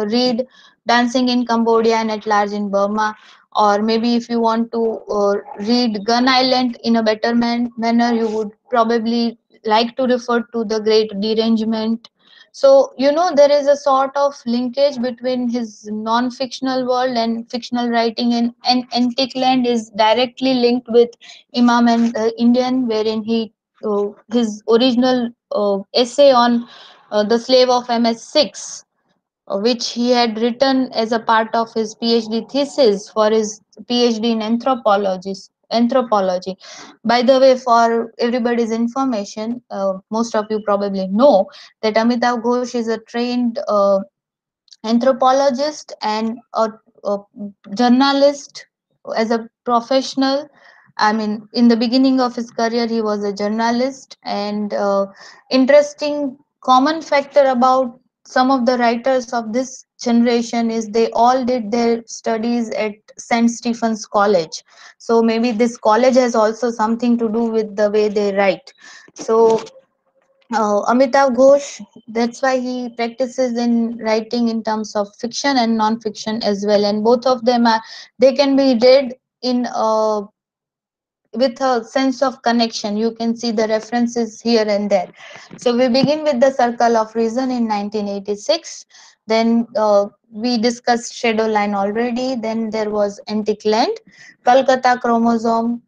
read Dancing in Cambodia and At Large in Burma, or maybe if you want to read Gun Island in a better manner, you would probably like to refer to The Great Derangement. So there is a sort of linkage between his non-fictional world and fictional writing, and Antique Land is directly linked with Imam and Indian, wherein his original essay on the slave of MS6, which he had written as a part of his PhD thesis for his PhD in anthropology. Anthropology. By the way, for everybody's information, most of you probably know that Amitav Ghosh is a trained anthropologist and a journalist as a professional. I mean, in the beginning of his career, he was a journalist. And interesting common factor about some of the writers of this generation is they all did their studies at St. Stephen's College. So maybe this college has also something to do with the way they write. So Amitav Ghosh, that's why he practices in writing in terms of fiction and non-fiction as well. And both of them are, they can be read in with a sense of connection. You can see the references here and there. So we begin with the Circle of Reason in 1986. Then we discussed Shadowline already. Then there was Antique Land, Kolkata Chromosome.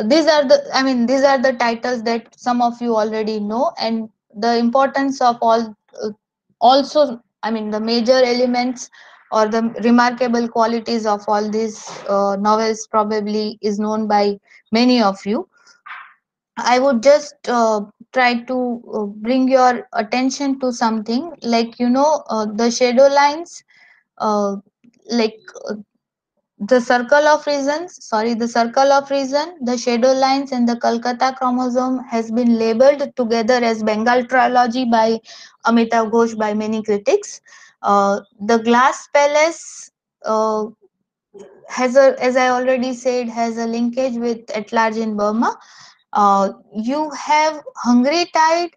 These are the, I mean, these are the titles that some of you already know, and the importance of all. Also, I mean, the major elements or the remarkable qualities of all these novels probably is known by many of you. I would just try to bring your attention to something like, the shadow lines, uh, like the circle of reasons, sorry, the circle of reason, the shadow lines, and the Calcutta chromosome has been labeled together as Bengal trilogy by Amitav Ghosh by many critics. The Glass Palace has a, as I already said, has a linkage with At Large in Burma. You have Hungry Tide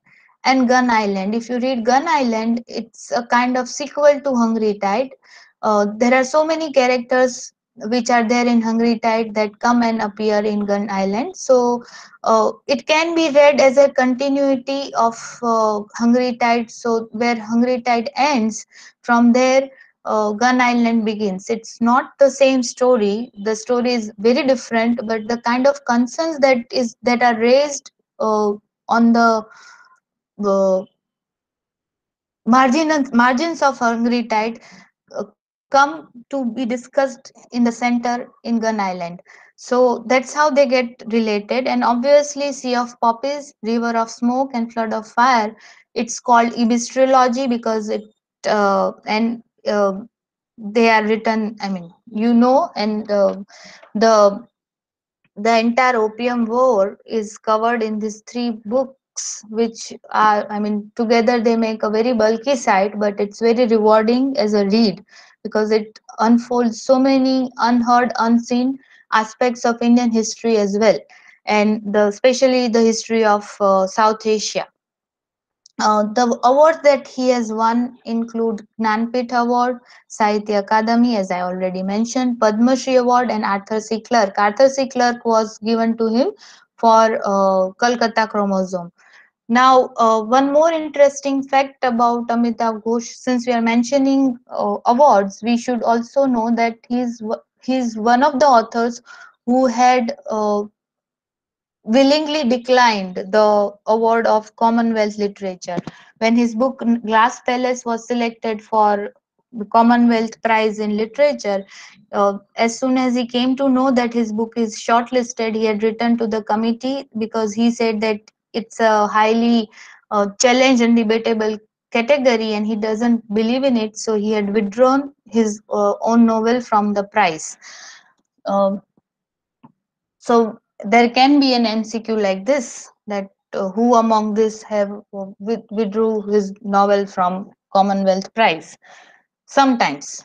and Gun Island. If you read Gun Island, it's a kind of sequel to Hungry Tide. There are so many characters which are there in Hungry Tide that come and appear in Gun Island. So it can be read as a continuity of Hungry Tide. So where Hungry Tide ends, from there Gun Island begins. It's not the same story. The story is very different, but the kind of concerns that are raised on the uh, margins of Hungry Tide come to be discussed in the center in Gun Island. So that's how they get related. And obviously, Sea of Poppies, River of Smoke, and Flood of Fire. It's called Ibis trilogy because it and they are written. I mean, and the the entire opium war is covered in these three books, which are, I mean, together they make a very bulky site, but it's very rewarding as a read because it unfolds so many unheard, unseen aspects of Indian history as well, and especially the history of South Asia. The awards that he has won include Gnanpith Award, Sahitya Akademi, as I already mentioned, Padma Shri Award, and Arthur C. Clarke. Arthur C. Clarke was given to him for Kolkata Chromosome. Now, one more interesting fact about Amitav Ghosh, since we are mentioning awards, we should also know that he's one of the authors who had willingly declined the award of Commonwealth Literature. When his book Glass Palace was selected for the Commonwealth Prize in Literature, as soon as he came to know that his book is shortlisted, he had written to the committee because he said that it's a highly challenged and debatable category and he doesn't believe in it, so he had withdrawn his own novel from the prize. Um, so there can be an MCQ like this, that who among this have withdrew his novel from Commonwealth Prize. Sometimes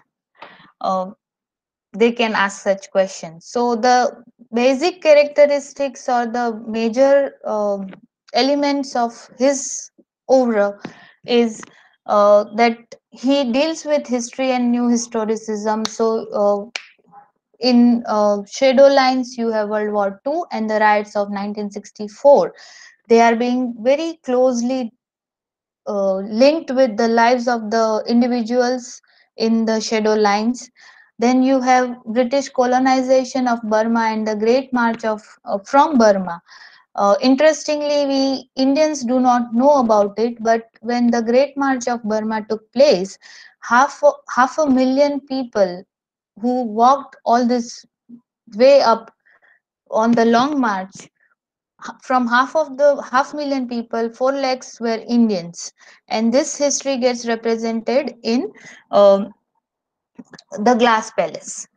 uh, they can ask such questions. So the basic characteristics or the major elements of his oeuvre is that he deals with history and new historicism. So in shadow lines, you have World War II and the riots of 1964. They are being very closely linked with the lives of the individuals in the shadow lines. Then you have British colonization of Burma and the Great March of from Burma. Interestingly, we Indians do not know about it, but when the Great March of Burma took place, half a million people who walked all this way up on the long march, from half million people, 4 lakhs were Indians, and this history gets represented in um, the Glass Palace.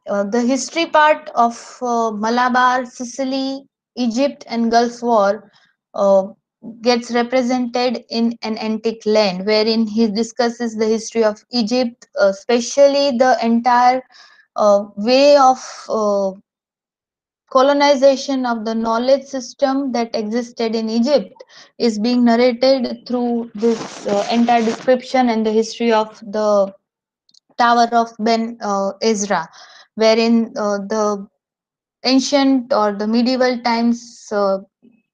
The history part of Malabar, Sicily, Egypt, and Gulf War uh, gets represented in an antique land, wherein he discusses the history of Egypt, especially the entire way of colonization of the knowledge system that existed in Egypt is being narrated through this entire description and the history of the Tower of Ben Ezra, wherein the ancient or the medieval times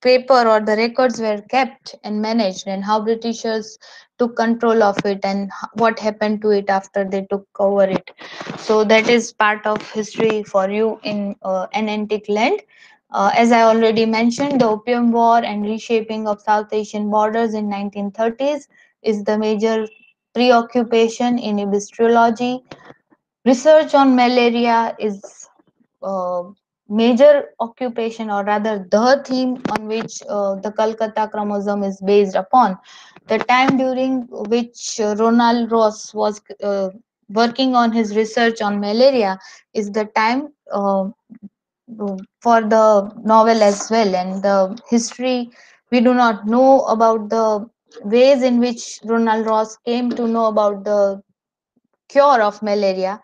paper or the records were kept and managed, and how Britishers took control of it, and what happened to it after they took over it. So that is part of history for you in an antique land. As I already mentioned, the Opium War and reshaping of South Asian borders in 1930s is the major preoccupation in epistemology. Research on malaria is uh, major occupation, or rather the theme on which the Calcutta chromosome is based upon. The time during which Ronald Ross was working on his research on malaria is the time for the novel as well, and the history we do not know about the ways in which Ronald Ross came to know about the cure of malaria,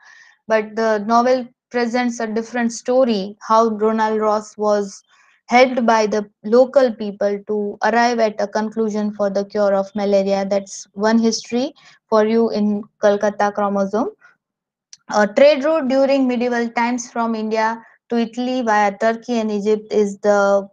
but the novel presents a different story, how Ronald Ross was helped by the local people to arrive at a conclusion for the cure of malaria. That's one history for you in Kolkata chromosome. A trade route during medieval times from India to Italy via Turkey and Egypt is the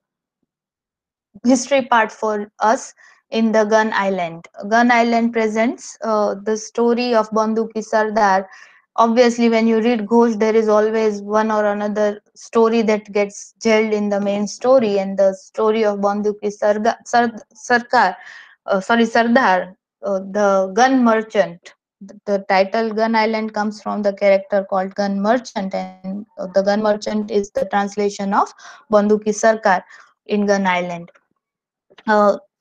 history part for us in the Gun Island. Gun Island presents the story of Banduki Sardar. Obviously, when you read Ghosh, there is always one or another story that gets gelled in the main story, and the story of Banduki Sardar, the gun merchant. The title Gun Island comes from the character called Gun Merchant, and the Gun Merchant is the translation of Banduki Sarkar in Gun Island.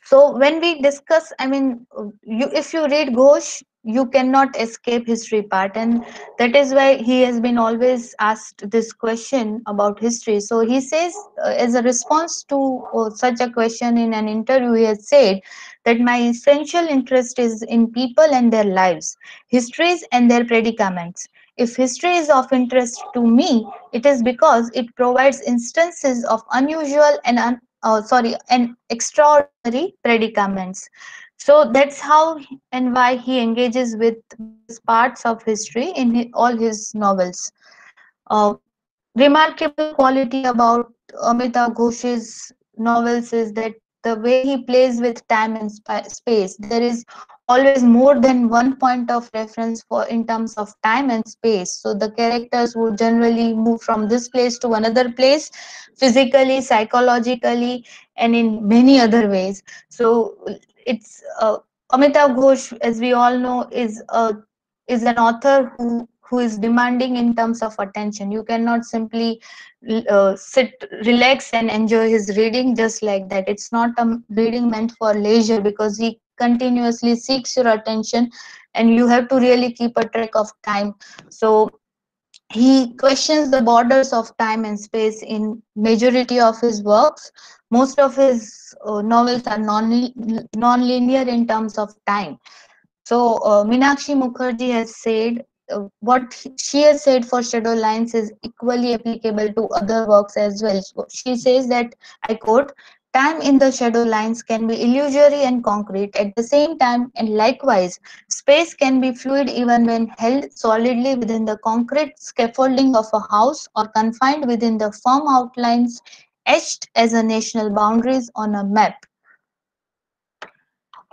So when we discuss, I mean, you if you read Ghosh, you cannot escape history part, and that is why he has been always asked this question about history. So he says, as a response to such a question in an interview, he has said that my essential interest is in people and their lives, histories and their predicaments. If history is of interest to me, it is because it provides instances of unusual and and extraordinary predicaments. So that's how and why he engages with various parts of history in all his novels. uh, Remarkable quality about Amitav Ghosh's novels is that the way he plays with time and space, there is always more than one point of reference for in terms of time and space. So the characters would generally move from this place to another place, physically, psychologically, and in many other ways. So it's Amitav Ghosh, as we all know, is an author who is demanding in terms of attention. You cannot simply sit, relax, and enjoy his reading just like that. It's not a reading meant for leisure, because he continuously seeks your attention, and you have to really keep a track of time. So he questions the borders of time and space in majority of his works. Most of his novels are non-linear in terms of time. So Meenakshi Mukherjee has said what she has said for Shadow Lines is equally applicable to other works as well. So she says that, I quote, time in the shadow lines can be illusory and concrete at the same time, and likewise, space can be fluid even when held solidly within the concrete scaffolding of a house or confined within the firm outlines etched as a national boundaries on a map.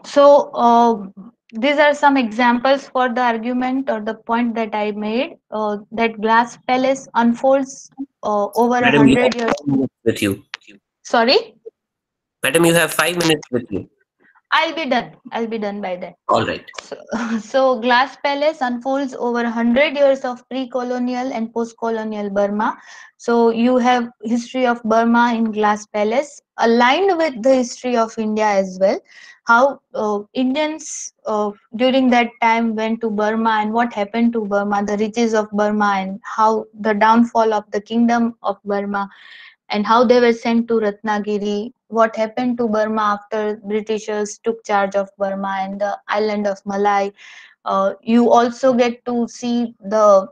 So, these are some examples for the argument or the point that I made, that Glass Palace unfolds over a Madam, you have hundred years. 5 minutes with you. Sorry? Madam, you have 5 minutes with you. I'll be done by then. All right. So, so Glass Palace unfolds over 100 years of pre-colonial and post-colonial Burma. So you have history of Burma in Glass Palace aligned with the history of India as well. How Indians during that time went to Burma and what happened to Burma, the riches of Burma, and how the downfall of the kingdom of Burma, and how they were sent to Ratnagiri, what happened to Burma after Britishers took charge of Burma and the island of Malay. You also get to see the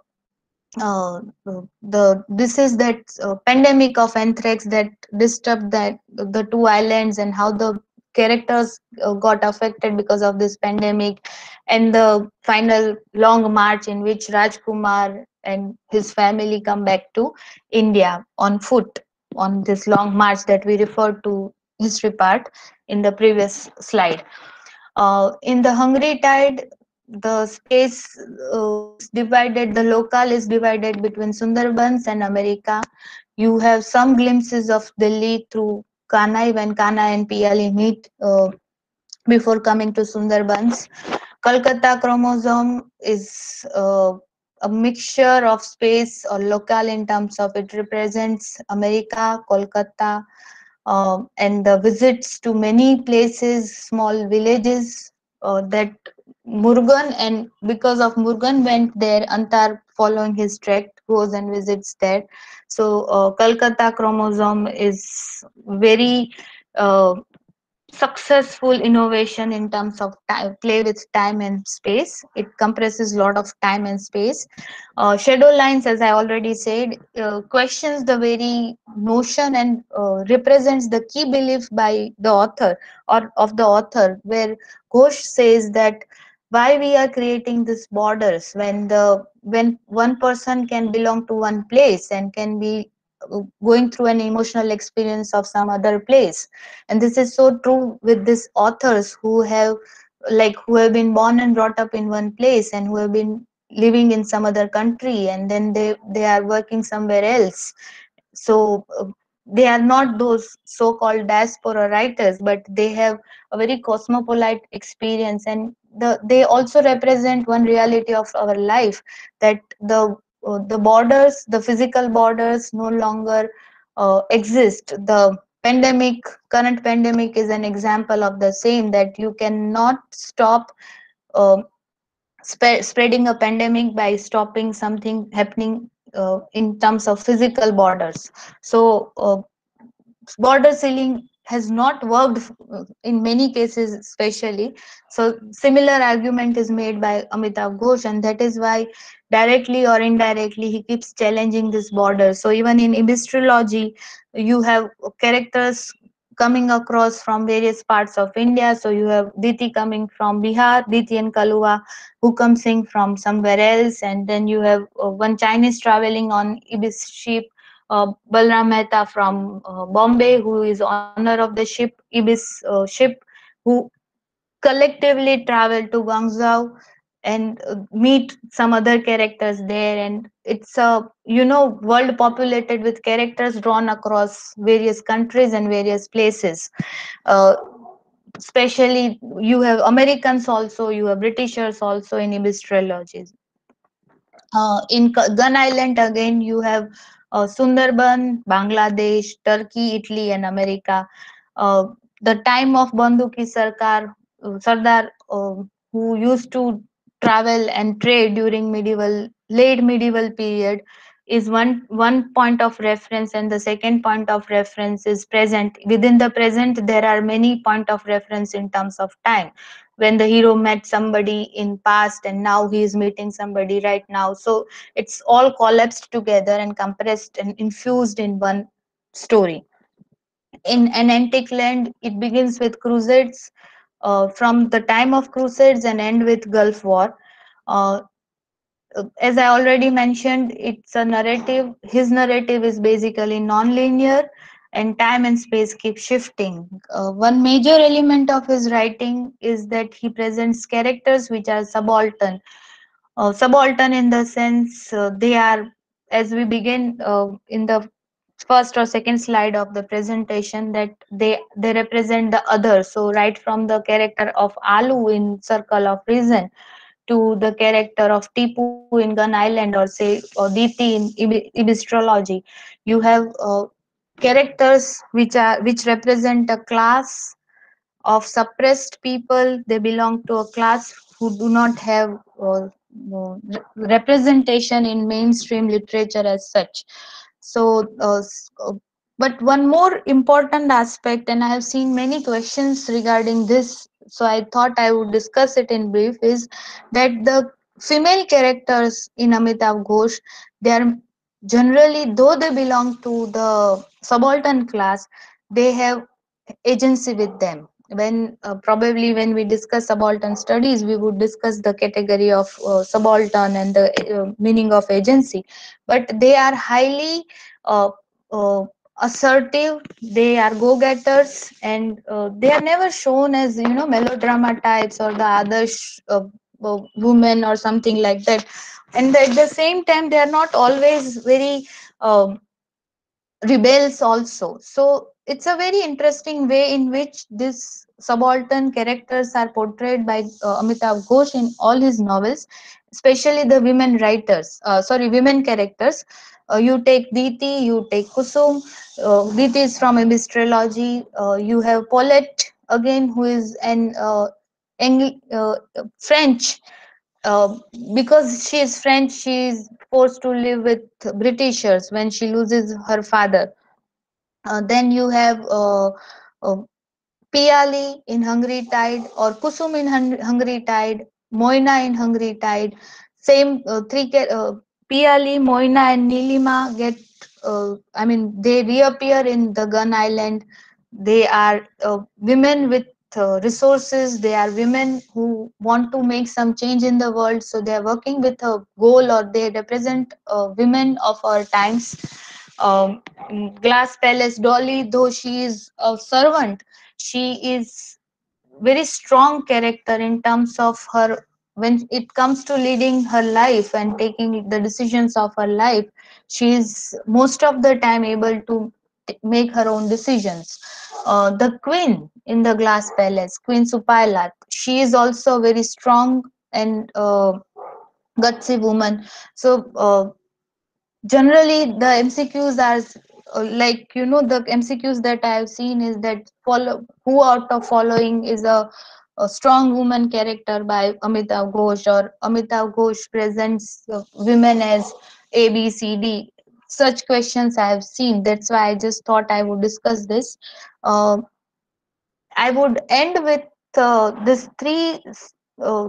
this is that pandemic of anthrax that disturbed that the two islands, and how the characters got affected because of this pandemic, and the final long march in which Rajkumar and his family come back to India on foot on this long march that we referred to history part in the previous slide. In the Hungry Tide, the space is divided, the local is divided between Sundarbans and America. You have some glimpses of Delhi through Kanai when Kanai and Piali meet before coming to Sundarbans. Kolkata chromosome is a mixture of space or local in terms of it represents America, Kolkata, and the visits to many places, small villages that Murugan, and because of Murugan went there, Antar following his track goes and visits there. So Kolkata chromosome is very uh, successful innovation in terms of time, play with time and space. It compresses a lot of time and space. Shadow lines, as I already said, questions the very notion and represents the key belief by the author or of the author, where Ghosh says that why we are creating these borders when one person can belong to one place and can be going through an emotional experience of some other place. And this is so true with these authors who have been born and brought up in one place and who have been living in some other country, and then they are working somewhere else. So they are not those so-called diaspora writers, but they have a very cosmopolite experience, and they also represent one reality of our life, that the borders, the physical borders, no longer exist. The current pandemic is an example of the same, that you cannot stop uh, spreading a pandemic by stopping something happening in terms of physical borders. So border sealing has not worked in many cases, especially. So similar argument is made by Amitav Ghosh, and that is why directly or indirectly he keeps challenging this border. So even in astrology, you have characters coming across from various parts of India. So you have Diti coming from Bihar, Diti and Kalua, who comes in from somewhere else, and then you have one Chinese traveling on ibis ship, Balram Mehta from Bombay, who is owner of the ship ship, who collectively travel to Guangzhou and meet some other characters there. And it's a world populated with characters drawn across various countries and various places. Uh, Especially you have Americans also, you have Britishers also in ibis trilogies. In Gun Island again, you have Sundarban, Bangladesh, Turkey, Italy, and America. Uh, the time of Banduki Sardar, who used to travel and trade during late medieval period, is one point of reference, and the second point of reference is present. Within the present, there are many point of reference in terms of time, when the hero met somebody in past and now he is meeting somebody right now. So it's all collapsed together and compressed and infused in one story. In an antique land, it begins with crusades, from the time of crusades, and end with Gulf War. uh, as I already mentioned, it's a narrative. His narrative is basically non-linear, and time and space keep shifting. One major element of his writing is that he presents characters which are subaltern. Subaltern in the sense they are, as we begin in the first or second slide of the presentation, that they represent the other. So right from the character of Alu in Circle of Reason to the character of Tipu in Gun Island, or say or Diti in Ibistrology, you have characters which represent a class of suppressed people. They belong to a class who do not have representation in mainstream literature as such. So, but one more important aspect, and I have seen many questions regarding this, so I thought I would discuss it in brief, is that the female characters in Amitav Ghosh, they are generally, though they belong to the subaltern class, they have agency with them. When probably when we discuss subaltern studies, we would discuss the category of subaltern and the meaning of agency, but they are highly uh, uh, assertive. They are go-getters, and they are never shown as, melodrama types or the other women or something like that. And at the same time, they are not always very rebels also. So it's a very interesting way in which these subaltern characters are portrayed by Amitav Ghosh in all his novels, especially the women writers, women characters. You take Diti, you take Kusum. Diti is from Abyss trilogy. You have Paulette again, who is an French. uh, because she is French, she is forced to live with Britishers when she loses her father. Then you have uh, Piali in Hungry Tide, or Kusum in Hungry Tide, Moina in Hungry Tide. Same Piali, Moina, and Nilima get. They reappear in the Gun Island. They are women with resources. They are women who want to make some change in the world. So they are working with a goal, or they represent women of our times. um, Glass Palace Dolly, though she is a servant, she is very strong character in terms of her, when it comes to leading her life and taking the decisions of her life. She is most of the time able to make her own decisions. The queen in the Glass Palace, Queen Supailat, she is also very strong and gutsy woman. So generally the MCQs are the MCQs that I have seen is that follow who out of following is a strong woman character by Amitav Ghosh, or Amitav Ghosh presents women as A, B, C, D. Such questions I have seen. That's why I just thought I would discuss this. Uh, I would end with these three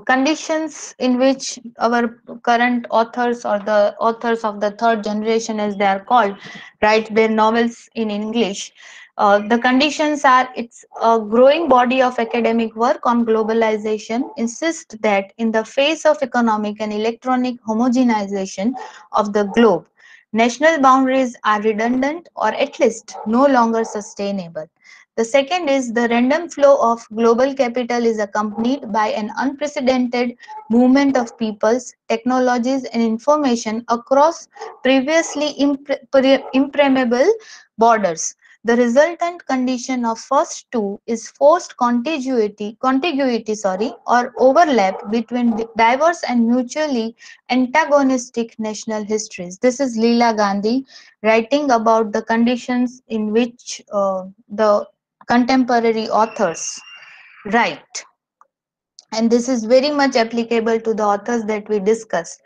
conditions in which our current authors, or the authors of the third generation, as they are called, write their novels in English. The conditions are: it's a growing body of academic work on globalization, insists that in the face of economic and electronic homogenization of the globe, national boundaries are redundant, or at least no longer sustainable. The second is the random flow of global capital is accompanied by an unprecedented movement of peoples, technologies, and information across previously impermeable borders. The resultant condition of first two is forced contiguity, or overlap between diverse and mutually antagonistic national histories. This is Leela Gandhi writing about the conditions in which the contemporary authors write, and this is very much applicable to the authors that we discussed.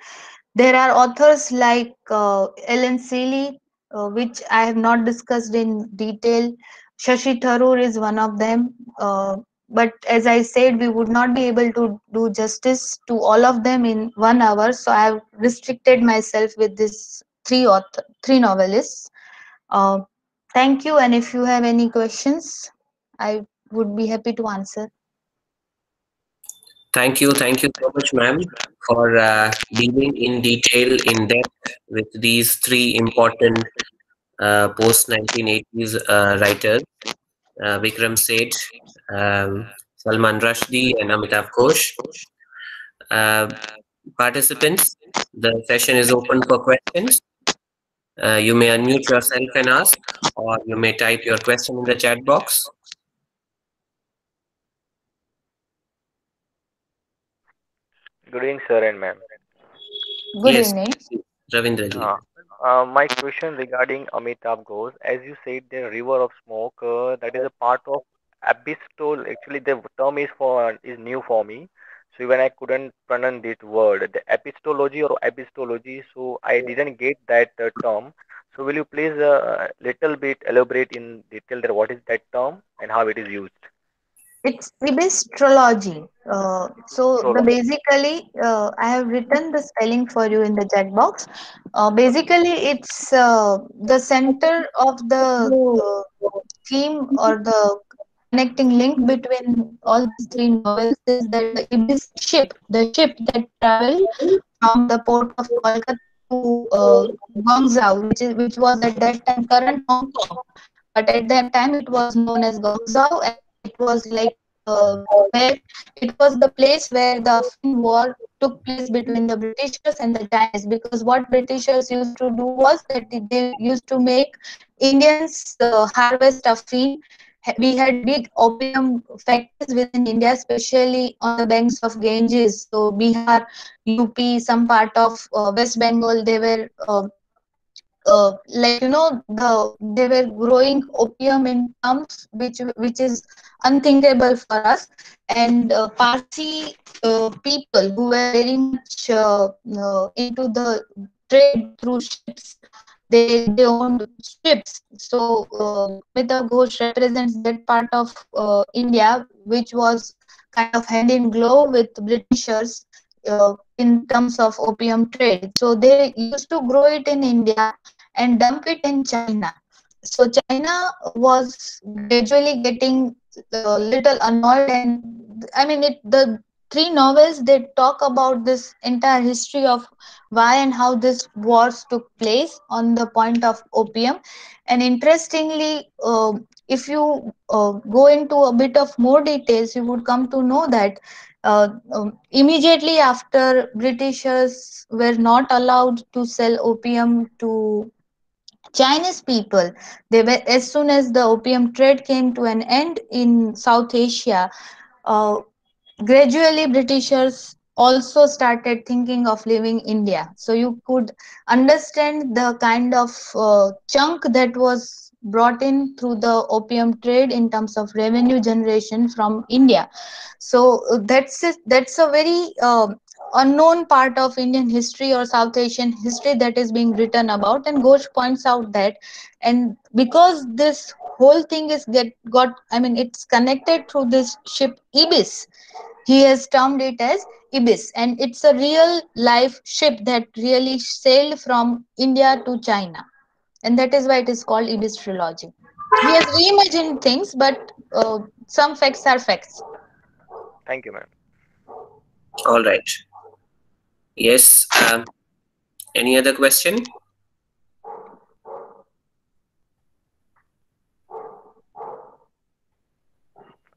There are authors like Ellen Seeley, which I have not discussed in detail. Shashi Tharoor is one of them, but as I said, we would not be able to do justice to all of them in 1 hour, so I have restricted myself with this three novelists. uh, Thank you, and if you have any questions, I would be happy to answer. Thank you so much, ma'am, for dealing in detail, in depth with these three important post 1980s writers, Vikram Seth, Salman Rushdie, and Amitav Ghosh. Uh, Participants, the session is open for questions. You may unmute yourself and ask, or you may type your question in the chat box. Good evening, sir and ma'am. Good Yes, evening. Ravindra ji. My question regarding Amitabh Ghosh, as you said, the river of smoke, that is a part of abyssal. Actually, the term is new for me. So even I couldn't pronounce this word, the epistology or epistology. So I didn't get that term. So will you please little bit elaborate in detail that what is that term and how it is used? It's Ibistrology. So the Astrology. basically, I have written the spelling for you in the chat box. Basically, it's the center of the uh, theme or the connecting link between all these three novels is that the Ibis ship, the ship that traveled from the port of Kolkata to Guangzhou, which was at that time current Hong Kong, but at that time it was known as Guangzhou, and it was like where it was the place where the Afghan war took place between the Britishers and the Chinese. Because what Britishers used to do was that they used to make Indians harvest Afghan. We had big opium factories within India, especially on the banks of Ganges. So Bihar, UP, some part of West Bengal, they were like they were growing opium in terms which is unthinkable for us. And Parsi people who were very much into the trade through ships, they owned ships. So Amitav Ghosh represents that part of India which was kind of hand in glove with Britishers in terms of opium trade. So they used to grow it in India and dump it in China. So China was gradually getting a little annoyed, and I mean, the three novels they talk about this entire history of why and how this wars took place on the point of opium. And interestingly, if you go into a bit of more details, you would come to know that immediately after Britishers were not allowed to sell opium to Chinese people, they were, as soon as the opium trade came to an end in South Asia, uh, gradually Britishers also started thinking of leaving India. So you could understand the kind of chunk that was brought in through the opium trade in terms of revenue generation from India. So that's a very unknown part of Indian history or South Asian history that is being written about. And Ghosh points out that, and because this whole thing is get got, I mean, it's connected through this ship Ibis. He has termed it as Ibis, and it's a real life ship that really sailed from India to China, and that is why it is called Ibis trilogy. He has reimagined things, but some facts are facts. Thank you, ma'am. All right. Yes. Any other question?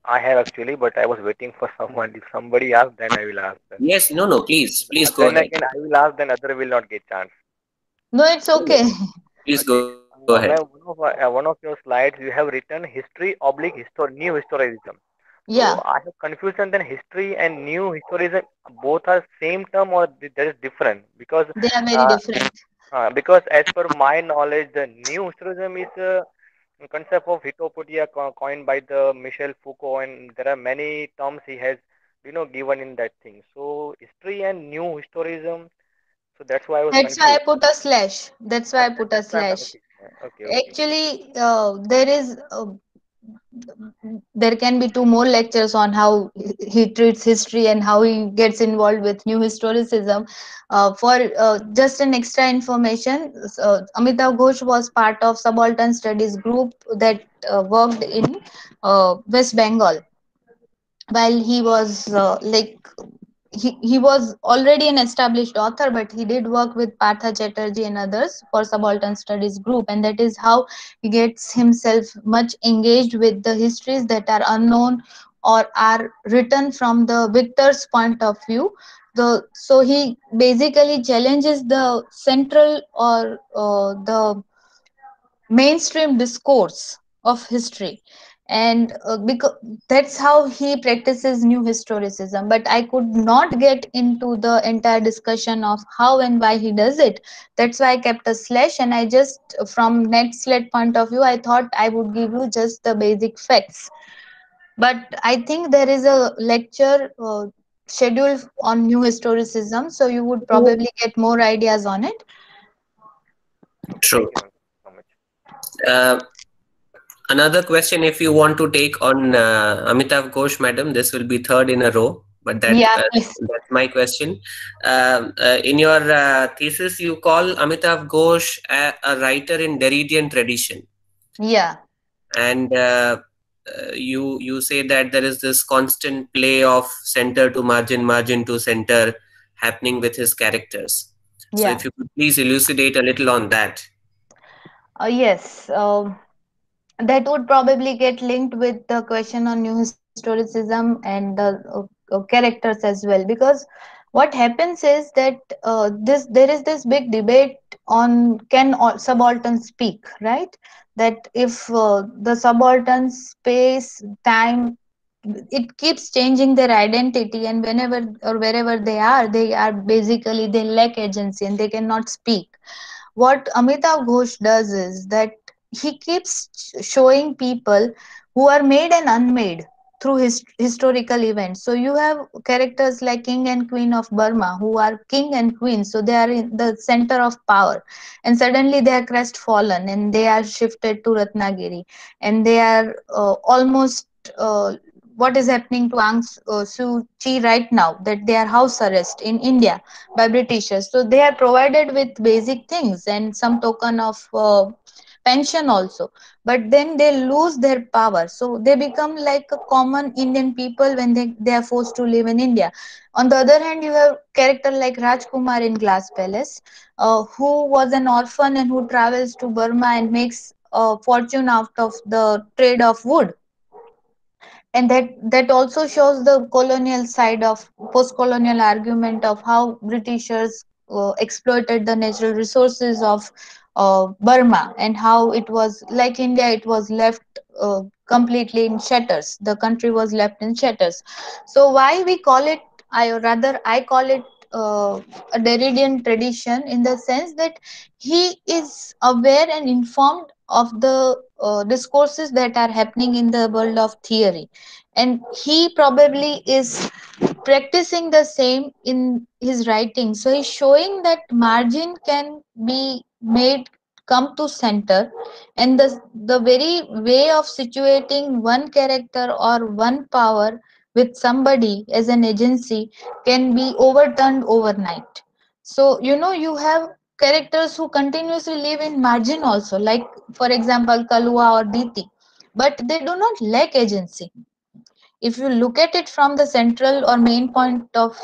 I have actually, but I was waiting for someone. If somebody asks, then I will ask. Yes. No. No. Please. Please go Then ahead. again, I will ask, then other will not get chance. No, it's No. No. okay. Please Okay. go ahead. Ma'am, one of your slides, you have written history oblique new historicism. So Yeah, I have confusion. Then history and new historicism both are same term or there is different? they are very Uh, different. because as per my knowledge, the new historicism is a concept of Hitopodia coined by the Michel Foucault, and there are many terms he has given in that thing. So history and new historicism. So that's why I was That's why I confused. put a slash. That's why I put a That's why I'm slash. okay. Okay, okay. Actually, there is there can be two more lectures on how he treats history and how he gets involved with new historicism. For just an extra information, Amitav Ghosh was part of subaltern studies group that worked in West Bengal while he was he was already an established author, but he did work with Partha Chatterjee and others for subaltern studies group, and that is how he gets himself much engaged with the histories that are unknown or are written from the victor's point of view. So he basically challenges the central or the mainstream discourse of history, and because that's how he practices new historicism. But I could not get into the entire discussion of how and why he does it. That's why I kept a slash, and I just, from net slate point of view, I thought I would give you just the basic facts. But I think there is a lecture scheduled on new historicism, so you would probably get more ideas on it. Okay, thank True. you, ma'am. So much. Uh, Another question, if you want to take on Amitav Ghosh, madam, this will be third in a row. But Yeah, please. that's my question. In your thesis, you call Amitav Ghosh a writer in Derridian tradition, Yeah, and you say that there is this constant play of center to margin, margin to center happening with his characters. So, yeah. if you could please elucidate a little on that. Yes. That would probably get linked with the question on new historicism and the characters as well, because what happens is that this there is this big debate on, can subalterns speak, right? That if the subalterns space time, it keeps changing their identity, and whenever or wherever they are basically, they lack agency and they cannot speak. What Amitav Ghosh does is that he keeps showing people who are made and unmade through historical events. So you have characters like King and Queen of Burma, who are king and queen, so they are in the center of power, and suddenly they are crestfallen and they are shifted to Ratnagiri, and they are almost what is happening to Suu Kyi right now, that they are house arrest in India by Britishers. So they are provided with basic things and some token of pension also. But then they lose their power. So they become like a common Indian people when they are forced to live in India. On the other hand, you have character like Rajkumar in Glass Palace, who was an orphan and who travels to Burma and makes a fortune out of the trade of wood. And that also shows the colonial side of post-colonial argument of how Britishers exploited the natural resources of Burma, and how it was like India, it was left completely in shutters. The country was left in shutters. So why we call it, I call it a Derridian tradition, in the sense that he is aware and informed of the discourses that are happening in the world of theory, and he probably is practicing the same in his writing. So he's showing that margin can be made come to center, and the very way of situating one character or one power with somebody as an agency can be overturned overnight. So you have characters who continuously live in margin also, like for example Kalua or Diti, but they do not lack agency. If you look at it from the central or main point of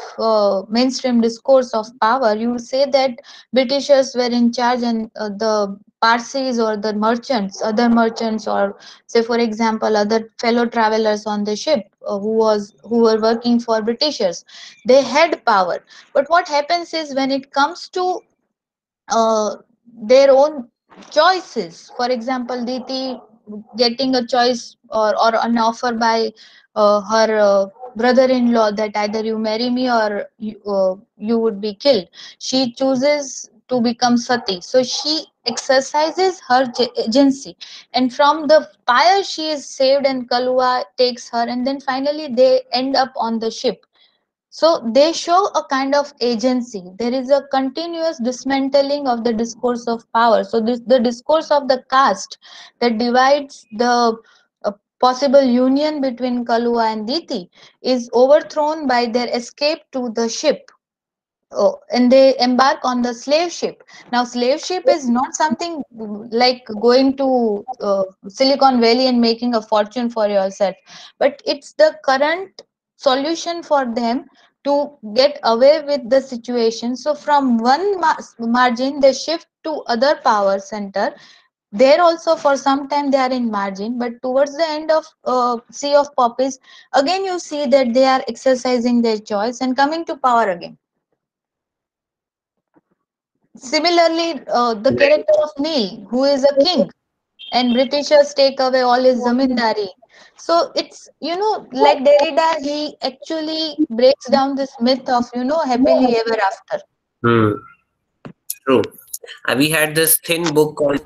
mainstream discourse of power, you would say that Britishers were in charge, and the Parsis or the merchants, other merchants, or say for example other fellow travelers on the ship who were working for Britishers, they had power. But what happens is when it comes to uh, their own choices. For example, Diti getting a choice or an offer by her brother-in-law that either you marry me or you would be killed. She chooses to become sati. So she exercises her agency. And from the fire, she is saved, and Kalua takes her. And then finally, they end up on the ship. So they show a kind of agency. There is a continuous dismantling of the discourse of power. So the discourse of the caste that divides the possible union between Kalua and Diti is overthrown by their escape to the ship. Oh, and they embark on the slave ship. Now, slave ship is not something like going to Silicon Valley and making a fortune for yourself, but it's the current solution for them to get away with the situation. So, from one margin, they shift to other power center, There also for some time they are in margin, but towards the end of Sea of Poppies, again you see that they are exercising their choice and coming to power again. Similarly, the character of Neil, who is a king, and Britishers take away all his zamindari. So it's, like Derrida, he actually breaks down this myth of, happily ever after. Hmm. True. We had this thin book called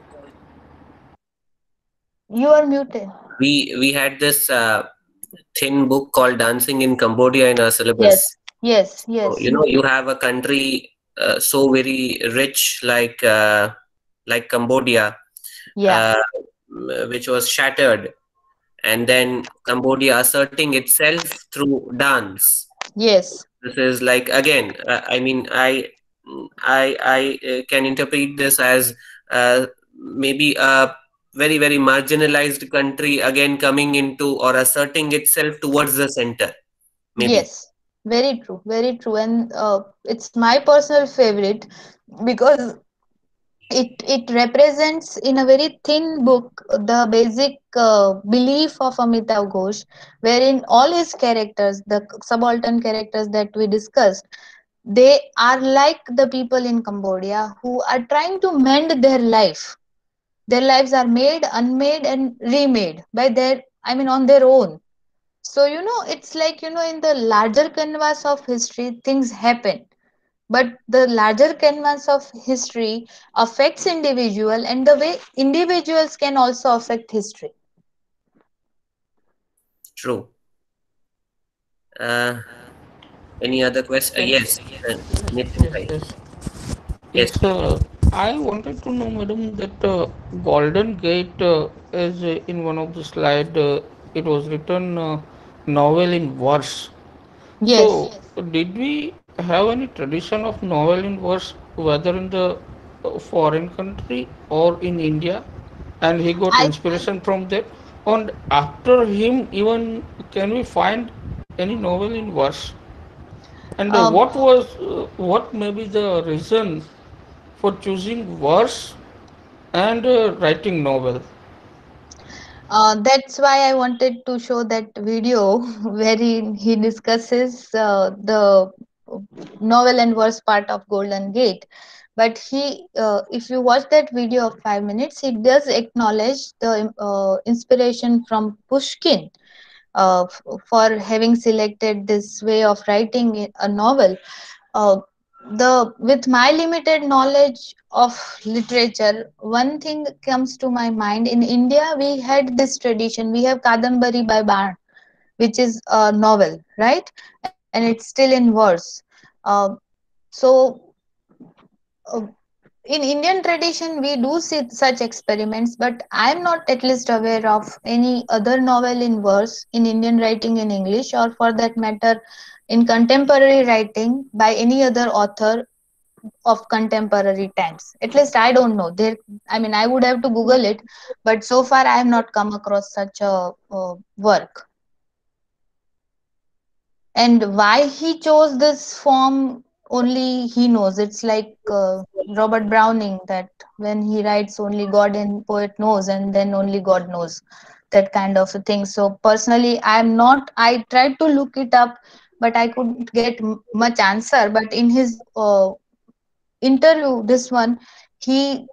You are muted. we had this thin book called Dancing in Cambodia in our Yes, syllabus. yes, So, yes. you have a country so very rich like Cambodia, Yeah, uh, which was shattered, and then Cambodia asserting itself through dance. yes. This is like again, I mean, I can interpret this as maybe a very very marginalized country again coming into or asserting itself towards the center, maybe. Yes, very true, very true. And it's my personal favorite because it represents in a very thin book the basic belief of Amitav Ghosh, wherein all his characters, the subaltern characters that we discussed, they are like the people in Cambodia who are trying to mend their life. Their lives are made, unmade, and remade by on their own. So, it's like, in the larger canvas of history, things happen. But the larger canvas of history affects individual and the way individuals can also affect history. True. Uh, any other question? Yes, Nitin, Yes, right? yes. Yes, It's I wanted to know, madam, that Golden Gate is in one of the slide. It was written novel in verse. Yes. So, did we have any tradition of novel in verse, whether in the foreign country or in India? And he got I inspiration from there. And after him, even can we find any novel in verse? And um, what may be the reason for choosing verse and writing novel? that's why I wanted to show that video wherein he discusses the novel and verse part of Golden Gate. But if you watch that video of 5 minutes, he does acknowledge the inspiration from Pushkin for having selected this way of writing a novel. uh, the With my limited knowledge of literature, one thing comes to my mind. In India we had this tradition, we have Kadambari by Barn, which is a novel, right? And it's still in verse. uh, so uh, in Indian tradition we do see such experiments, but I am not at least aware of any other novel in verse in Indian writing in English, or for that matter in contemporary writing by any other author of contemporary times. At least I don't know. I would have to Google it, but so far I have not come across such a work. And why he chose this form, only he knows. It's like Robert Browning, that when he writes, only God and poet knows, and then only God knows, that kind of a thing. So personally, I'm not. I tried to look it up, but I couldn't get much answer. But in his interview, this one, he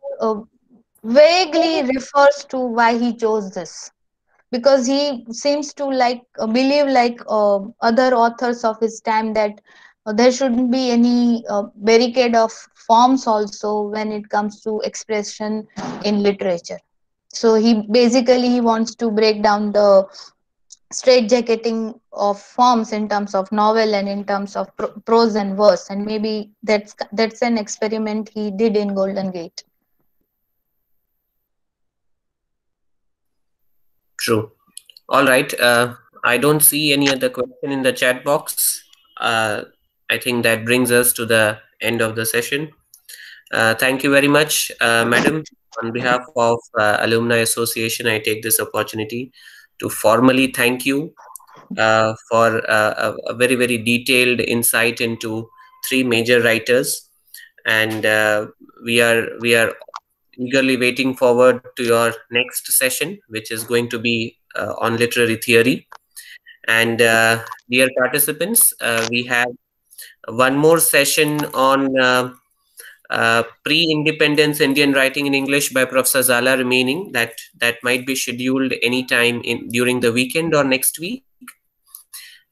vaguely refers to why he chose this, because he seems to believe like other authors of his time that there shouldn't be any barricade of forms also when it comes to expression in literature. So he wants to break down the straitjacketing of forms in terms of novel and in terms of prose and verse, and maybe that's an experiment he did in Golden Gate. true. All right. I don't see any other question in the chat box. I think that brings us to the end of the session. Thank you very much, Madam. On behalf of Alumni Association, I take this opportunity to formally thank you for a very, very detailed insight into three major writers. And we are eagerly waiting forward to your next session, which is going to be on literary theory. And dear participants, we have one more session on pre-independence Indian writing in English by Professor Zala remaining. That might be scheduled anytime during the weekend or next week.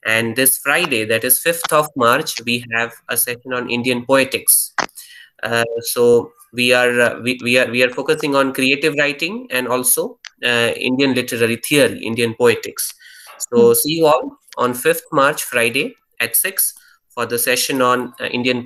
And this Friday, that is 5th of March, we have a session on Indian poetics. So we are focusing on creative writing and also Indian literary theory, Indian poetics. So see you all on 5th March, Friday at 6 for the session on Indian